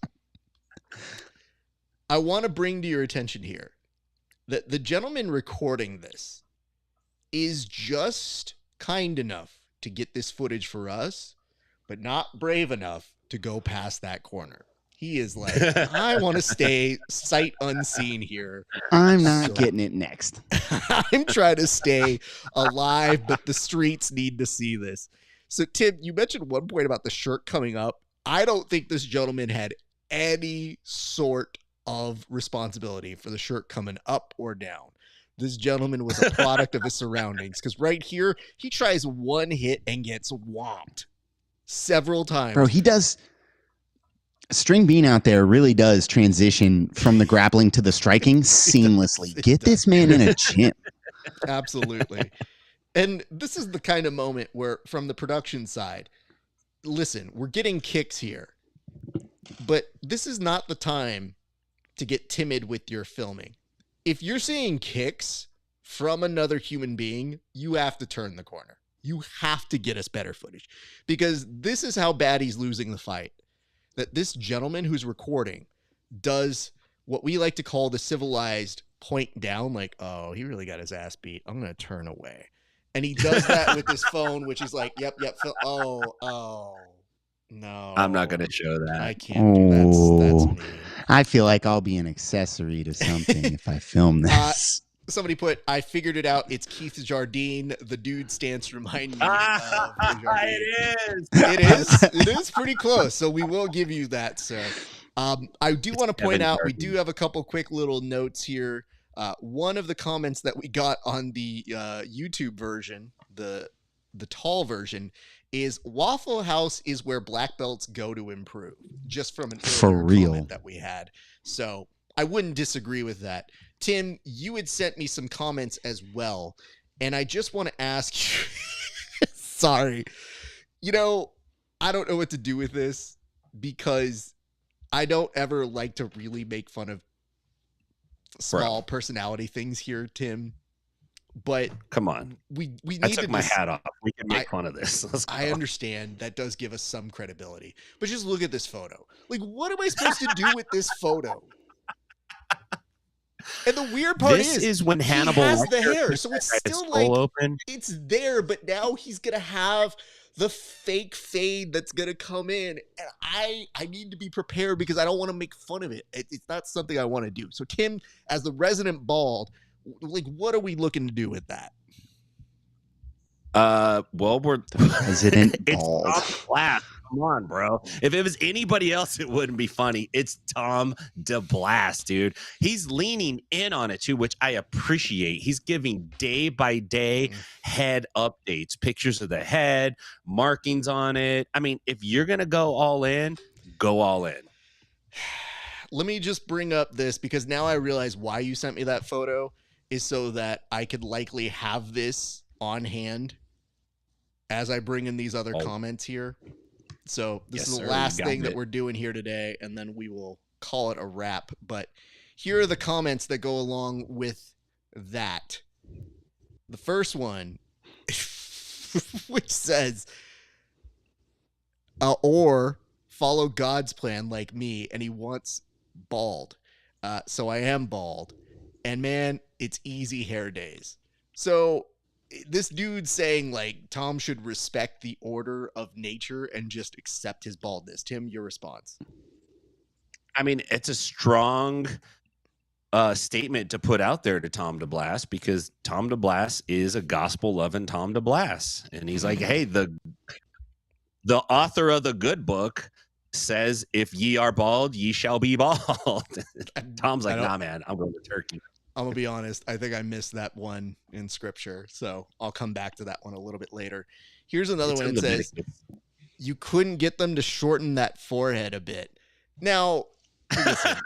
I want to bring to your attention here that the gentleman recording this is just kind enough to get this footage for us, but not brave enough to go past that corner. He is like, I want to stay sight unseen here. I'm not getting it next. I'm trying to stay alive, but the streets need to see this. So, Tim, you mentioned one point about the shirt coming up. I don't think this gentleman had any sort of responsibility for the shirt coming up or down. This gentleman was a product of his surroundings, because right here, he tries one hit and gets whomped several times. Bro, he does. String Bean out there really does transition from the grappling to the striking seamlessly. Get this man in a gym. Absolutely. And this is the kind of moment where, from the production side, listen, we're getting kicks here, but this is not the time to get timid with your filming. If you're seeing kicks from another human being, you have to turn the corner. You have to get us better footage, because this is how bad he's losing the fight. That this gentleman who's recording does what we like to call the civilized point down, like, oh, he really got his ass beat. I'm going to turn away. And he does that with his phone, which is like, yep. Oh, no. I'm not going to show that. I can't do that. That's mean. I feel like I'll be an accessory to something if I film this. Somebody put, I figured it out. It's Keith Jardine. The dude stance remind me of Jardine. It is pretty close. So we will give you that, sir. I do want to point out, we do have a couple quick little notes here. One of the comments that we got on the YouTube version, the tall version, is Waffle House is where black belts go to improve. Just from an earlier comment that we had. So I wouldn't disagree with that. Tim, you had sent me some comments as well, and I just want to ask you, sorry, I don't know what to do with this, because I don't ever like to really make fun of small personality things here, Tim, but come on, we need I took my hat off. We can make fun of this. I understand that does give us some credibility, but just look at this photo. Like, what am I supposed to do with this photo? And the weird part is when Hannibal has the hair, so it's still like open. It's there, but now he's gonna have the fake fade that's gonna come in, and I need to be prepared, because I don't want to make fun of it. It's not something I want to do. So, Tim, as the resident bald, like, what are we looking to do with that? Well, we're President bald. It's top class. Come on, bro. If it was anybody else, it wouldn't be funny. It's Tom DeBlast, dude. He's leaning in on it too, which I appreciate. He's giving day by day head updates, pictures of the head, markings on it. I mean, if you're gonna go all in, go all in. Let me just bring up this, because now I realize why you sent me that photo is so that I could likely have this on hand as I bring in these other comments here. So this Yes, is the sir, last you got thing that it. we're doing here today, and then we will call it a wrap. But here are the comments that go along with that. The first one, which says, or follow God's plan like me, and he wants bald. So I am bald. And man, it's easy hair days. So this dude's saying like Tom should respect the order of nature and just accept his baldness. Tim, your response? I mean, it's a strong statement to put out there to Tom DeBlas, because Tom DeBlas is a gospel-loving Tom DeBlas. And he's like, hey, the author of the good book says, if ye are bald, ye shall be bald. Tom's like, nah, man, I'm going to Turkey. I'm going to be honest. I think I missed that one in scripture. So I'll come back to that one a little bit later. Here's another one that says, you couldn't get them to shorten that forehead a bit. Now, listen.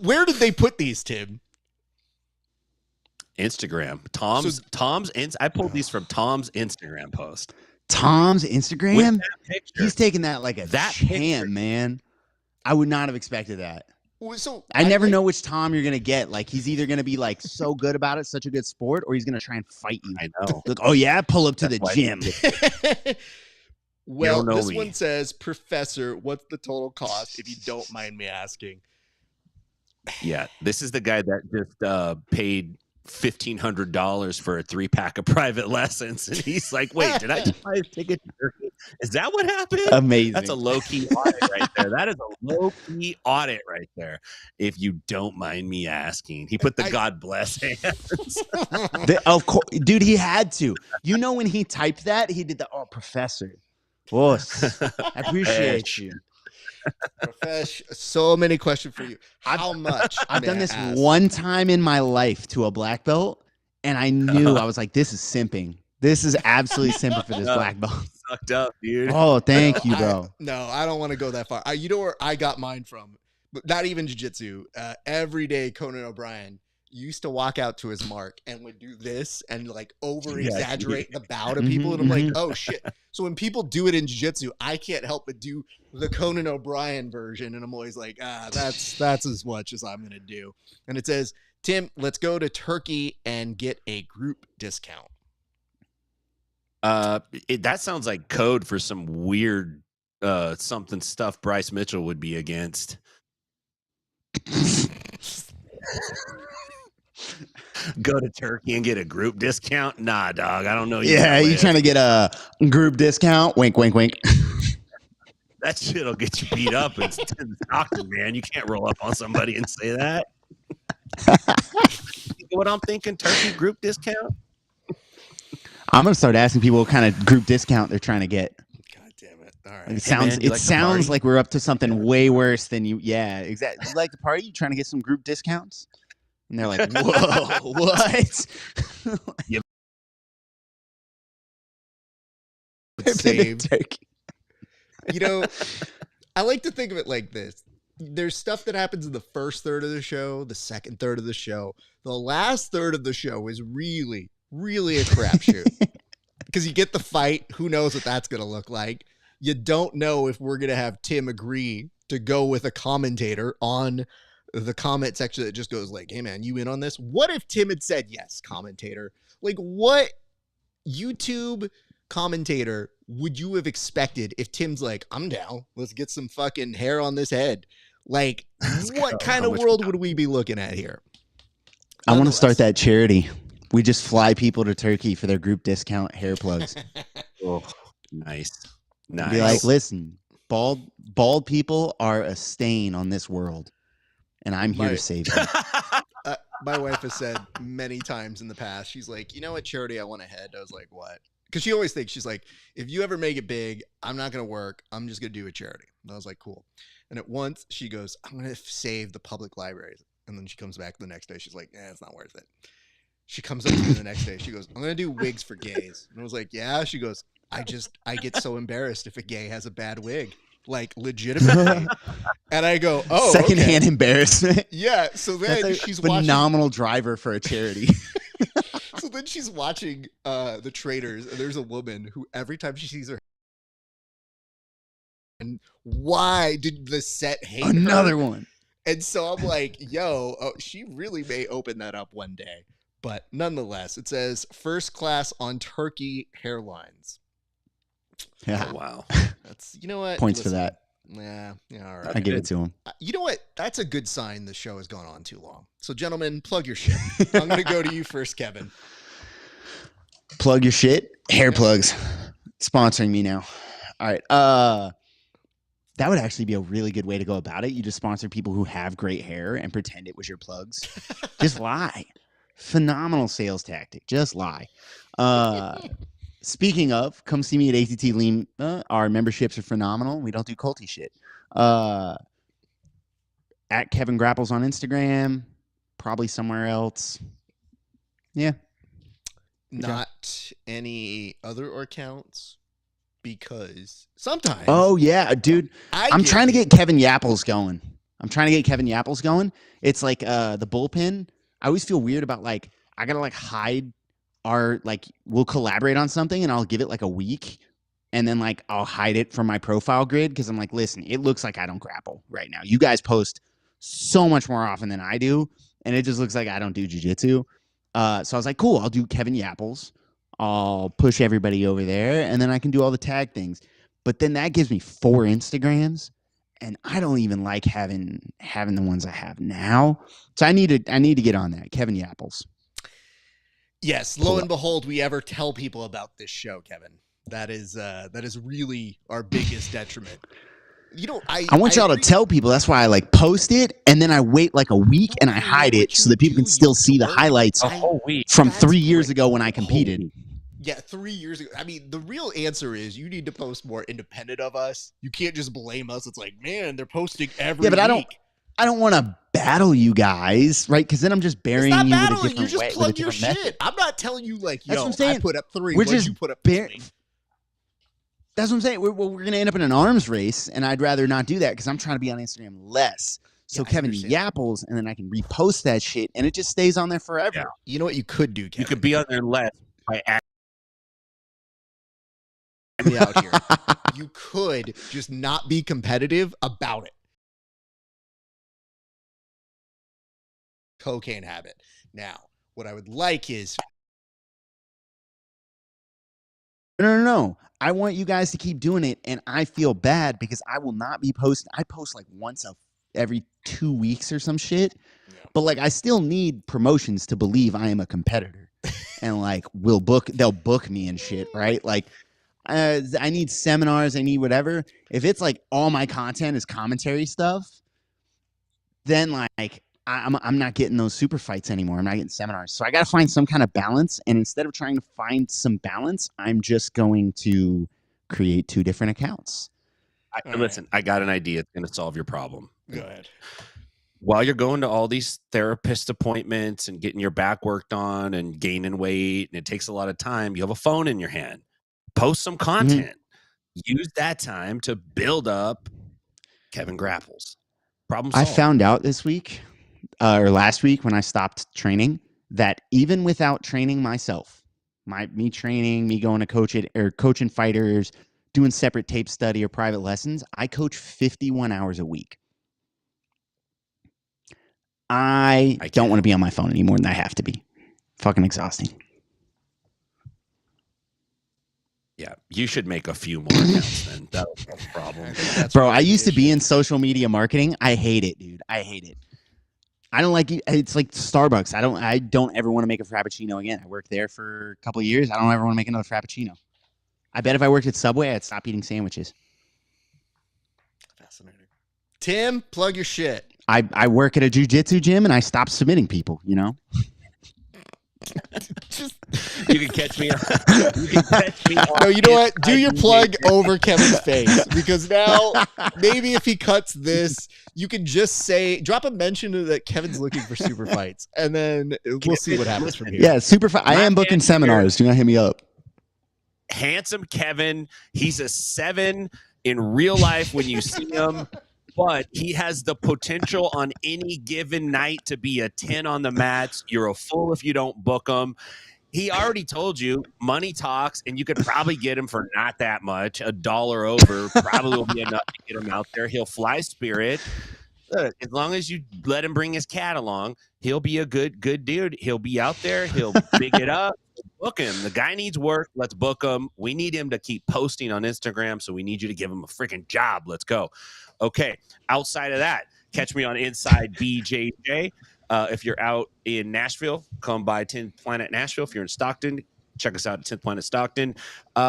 Where did they put these, Tim? Instagram. I pulled these from Tom's Instagram post. Tom's Instagram? Picture, he's taking that like a champ, man. I would not have expected that. So I never know which Tom you're gonna get. Like, he's either gonna be like so good about it, such a good sport, or he's gonna try and fight you. I know. Like, oh yeah, pull up to the gym. Well, this one says, Professor, what's the total cost if you don't mind me asking? Yeah, this is the guy that just paid $1,500 for a 3-pack of private lessons, and he's like, wait, did I just buy a ticket to Turkey? Is that what happened? Amazing. That's a low-key audit right there. That is a low-key audit right there, if you don't mind me asking. He put the God bless hands. Of course, dude, he had to. You know, when he typed that, he did the Professor. Boss, I appreciate you. Profesh, so many questions for you. How much? I've done this one time in my life to a black belt, and I knew I was like, this is simping. This is absolutely simping for this black belt. Sucked up, dude. Oh, thank you, bro. I don't want to go that far. You know where I got mine from? But not even jiu-jitsu. Every day, Conan O'Brien used to walk out to his mark and would do this and like over exaggerate the bow to people. And I'm like, oh shit. So when people do it in jiu-jitsu, I can't help but do the Conan O'Brien version. And I'm always like, that's as much as I'm going to do. And it says, Tim, let's go to Turkey and get a group discount. That sounds like code for some weird something stuff Bryce Mitchell would be against. Go to Turkey and get a group discount? Nah, dog. I don't know. You trying to get a group discount? Wink, wink, wink. That shit'll get you beat up in Stockton, man. You can't roll up on somebody and say that. What I'm thinking, Turkey group discount? I'm gonna start asking people what kind of group discount they're trying to get. God damn it! All right. It sounds like we're up to something way worse than you. Yeah, exactly. You like the party? You trying to get some group discounts? And they're like, whoa, what? Saved. You know, I like to think of it like this. There's stuff that happens in the first third of the show, the second third of the show. The last third of the show is really, really a crapshoot. Because you get the fight. Who knows what that's going to look like? You don't know if we're going to have Tim agree to go with a commentator on the comment section that just goes like, hey man, you in on this? What if Tim had said yes, commentator? Like, what YouTube commentator would you have expected if Tim's like, I'm down, let's get some fucking hair on this head? Like, what kind of world would we be looking at here? I want to start that charity. We just fly people to Turkey for their group discount hair plugs. Oh, nice. Be like, listen, bald people are a stain on this world, and I'm here to save them. My wife has said many times in the past, she's like, you know what charity I want to head? I was like, what? Because she always thinks, she's like, if you ever make it big, I'm not going to work. I'm just going to do a charity. And I was like, cool. And at once she goes, I'm going to save the public libraries. And then she comes back the next day. She's like, it's not worth it. She comes up to me the next day. She goes, I'm going to do wigs for gays. And I was like, yeah. She goes, I get so embarrassed if a gay has a bad wig. Like, legitimately. And I go, oh, secondhand embarrassment. Yeah. So then she's phenomenal driver for a charity. So then she's watching the traitors, and there's a woman who every time she sees her, and why did the set hate Another her? one. And so I'm like, yo, she really may open that up one day. But nonetheless, it says first class on turkey hairlines. Yeah. Oh, wow. That's, you know what? Points for that. Yeah, all right. I give it to him. You know what? That's a good sign the show has gone on too long. So, gentlemen, plug your shit. I'm going to go to you first, Kevin. Plug your shit. Hair plugs. Sponsoring me now. All right. That would actually be a really good way to go about it. You just sponsor people who have great hair and pretend it was your plugs. Just lie. Phenomenal sales tactic. Just lie. Speaking of, come see me at ATT Lean. Our memberships are phenomenal. We don't do culty shit. At Kevin Grapples on Instagram. Probably somewhere else. Yeah. Not any other accounts, because sometimes. Oh, yeah, dude. I'm trying to get Kevin Yapples going. It's like the bullpen. I always feel weird about, like, I got to, like, hide our, like, we'll collaborate on something and I'll give it like a week and then, like, I'll hide it from my profile grid because I'm like, listen, it looks like I don't grapple right now. You guys post so much more often than I do, and it just looks like I don't do jiu-jitsu. So I was like, cool, I'll do Kevin Yapples. I'll push everybody over there, and then I can do all the tag things. But then that gives me 4 Instagrams, and I don't even like having the ones I have now. So I need to get on that. Kevin Yapples. Yes, lo and behold, we ever tell people about this show, Kevin. That is really our biggest detriment. You know, I want y'all to tell people. That's why I like post it, and then I wait like a week and I hide it so that people can still see the highlights from 3 years ago when I competed. Yeah, 3 years ago. I mean, the real answer is you need to post more independent of us. You can't just blame us. It's like, man, they're posting every week. I don't want to battle you guys, right? Because then I'm just burying you with a different way. You just plug your shit. Method. I'm not telling you like, That's yo, what I'm saying. I put up 3. We're What just you put up this week? That's what I'm saying. We're going to end up in an arms race, and I'd rather not do that because I'm trying to be on Instagram less. So yeah, Kevin Yapples, and then I can repost that shit, and it just stays on there forever. Yeah. You know what you could do, Kevin? You could be on there less by me out here. You could just not be competitive about it. Cocaine habit. Now, what I would like is No. I want you guys to keep doing it, and I feel bad because I will not be posting. I post like once every 2 weeks or some shit. Yeah. But like I still need promotions to believe I am a competitor. And like they'll book me and shit, right? Like I need seminars, I need whatever. If it's like all my content is commentary stuff, then like I'm not getting those super fights anymore. I'm not getting seminars. So I got to find some kind of balance. And instead of trying to find some balance, I'm just going to create 2 different accounts. Listen, I got an idea. It's going to solve your problem. Go ahead. While you're going to all these therapist appointments and getting your back worked on and gaining weight, and it takes a lot of time, you have a phone in your hand. Post some content. Mm-hmm. Use that time to build up Kevin Grapples. Problem solved. I found out this week or last week when I stopped training that even without training myself, me training, me going to coaching fighters, doing separate tape study or private lessons, I coach 51 hours a week. I don't want to be on my phone any more than I have to be. Fucking exhausting. Yeah, you should make a few more accounts then. That's the problem. Bro, I used to be in social media marketing. I hate it, dude. I hate it. I don't like it. It's like Starbucks. I don't ever want to make a Frappuccino again. I worked there for a couple of years. I don't ever want to make another Frappuccino. I bet if I worked at Subway, I'd stop eating sandwiches. Fascinating. Tim, plug your shit. I work at a jiu-jitsu gym and I stopped submitting people, you know? You can catch me. No, you know what? Do your plug over Kevin's face, because now maybe if he cuts this, you can just drop a mention that Kevin's looking for super fights, and then we'll see what happens from here. Yeah, super fight. I am booking seminars. Do not hit me up. Handsome Kevin. He's a 7 in real life when you see him. But he has the potential on any given night to be a 10 on the mats. You're a fool if you don't book him. He already told you money talks, and you could probably get him for not that much. $1 over probably will be enough to get him out there. He'll fly Spirit. Look, as long as you let him bring his cat along, he'll be a good dude. He'll be out there. He'll big it up. Book him. The guy needs work. Let's book him. We need him to keep posting on Instagram, so we need you to give him a freaking job. Let's go. Okay. Outside of that, catch me on Inside BJJ. If you're out in Nashville, come by 10th Planet Nashville. If you're in Stockton, check us out at 10th Planet Stockton.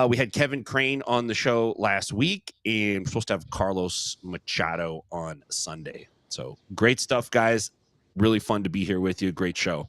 We had Kevin Crane on the show last week, and we're supposed to have Carlos Machado on Sunday. So great stuff, guys. Really fun to be here with you. Great show.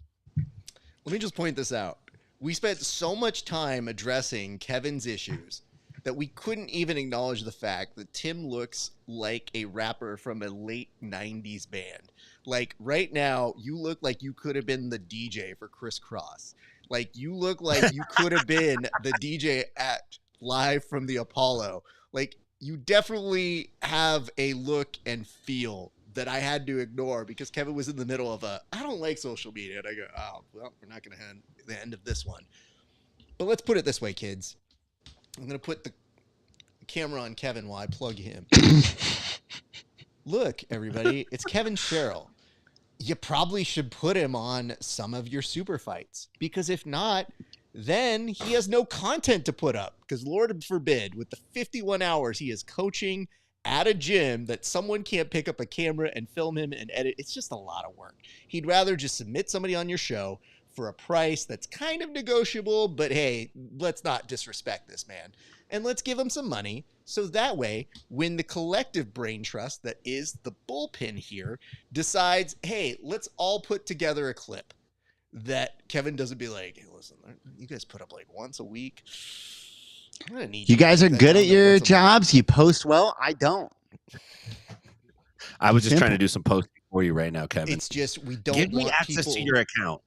Let me just point this out. We spent so much time addressing Kevin's issues that we couldn't even acknowledge the fact that Tim looks like a rapper from a late 90s band. Like right now, you look like you could have been the DJ for Criss Cross. Like you look like you could have been the DJ at Live from the Apollo. Like you definitely have a look and feel that I had to ignore because Kevin was in the middle of I don't like social media. And I go, oh, well, we're not going to have the end of this one. But let's put it this way, kids. I'm going to put the camera on Kevin while I plug him. Look, everybody, it's Kevin Sherrill. You probably should put him on some of your super fights because if not, then he has no content to put up because Lord forbid with the 51 hours he is coaching at a gym that someone can't pick up a camera and film him and edit. It's just a lot of work. He'd rather just submit somebody on your show for a price that's kind of negotiable, but hey, let's not disrespect this man. And let's give him some money so that way, when the collective brain trust that is the bullpen here decides, hey, let's all put together a clip that Kevin doesn't be like, hey, listen, you guys put up like once a week. I'm gonna need you guys are good at your jobs. You post well. I don't. I was just trying to do some posting for you right now, Kevin. It's just we don't give want me access people to your account.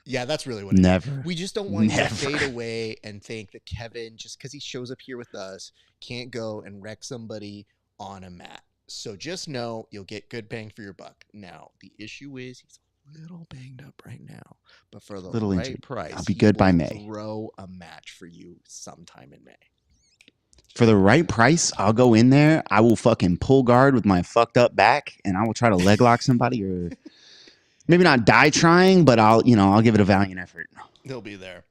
Yeah, that's really what it Never. is. We just don't want you to fade away and think that Kevin, just because he shows up here with us, can't go and wreck somebody on a mat. So just know you'll get good bang for your buck. Now, the issue is he's a little banged up right now, but for the little right injured. price, I'll be good by May. Throw a match for you sometime in May. For the right price, I'll go in there. I will fucking pull guard with my fucked up back, and I will try to leg lock somebody or maybe not die trying, but I'll give it a valiant effort. He'll be there.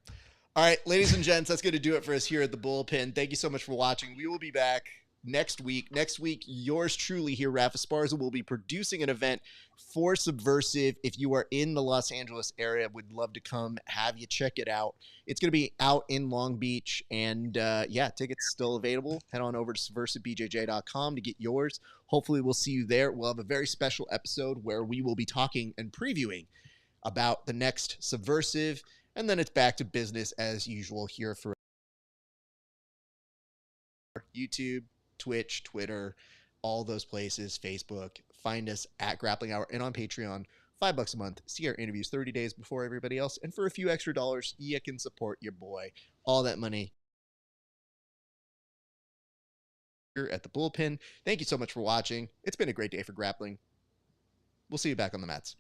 All right, ladies and gents, that's going to do it for us here at the Bullpen. Thank you so much for watching. We will be back next week. Next week, yours truly here, RAF ESPARZA, will be producing an event for Subversive. If you are in the Los Angeles area, would love to come have you check it out. It's going to be out in Long Beach, and yeah, tickets still available. Head on over to subversivebjj.com to get yours. Hopefully, we'll see you there. We'll have a very special episode where we will be talking and previewing about the next Subversive, and then it's back to business as usual here for YouTube, Twitch, Twitter, all those places, Facebook. Find us at Grappling Hour and on Patreon. $5 a month. See our interviews 30 days before everybody else. And for a few extra dollars, you can support your boy. All that money here at the Bullpen. Thank you so much for watching. It's been a great day for grappling. We'll see you back on the mats.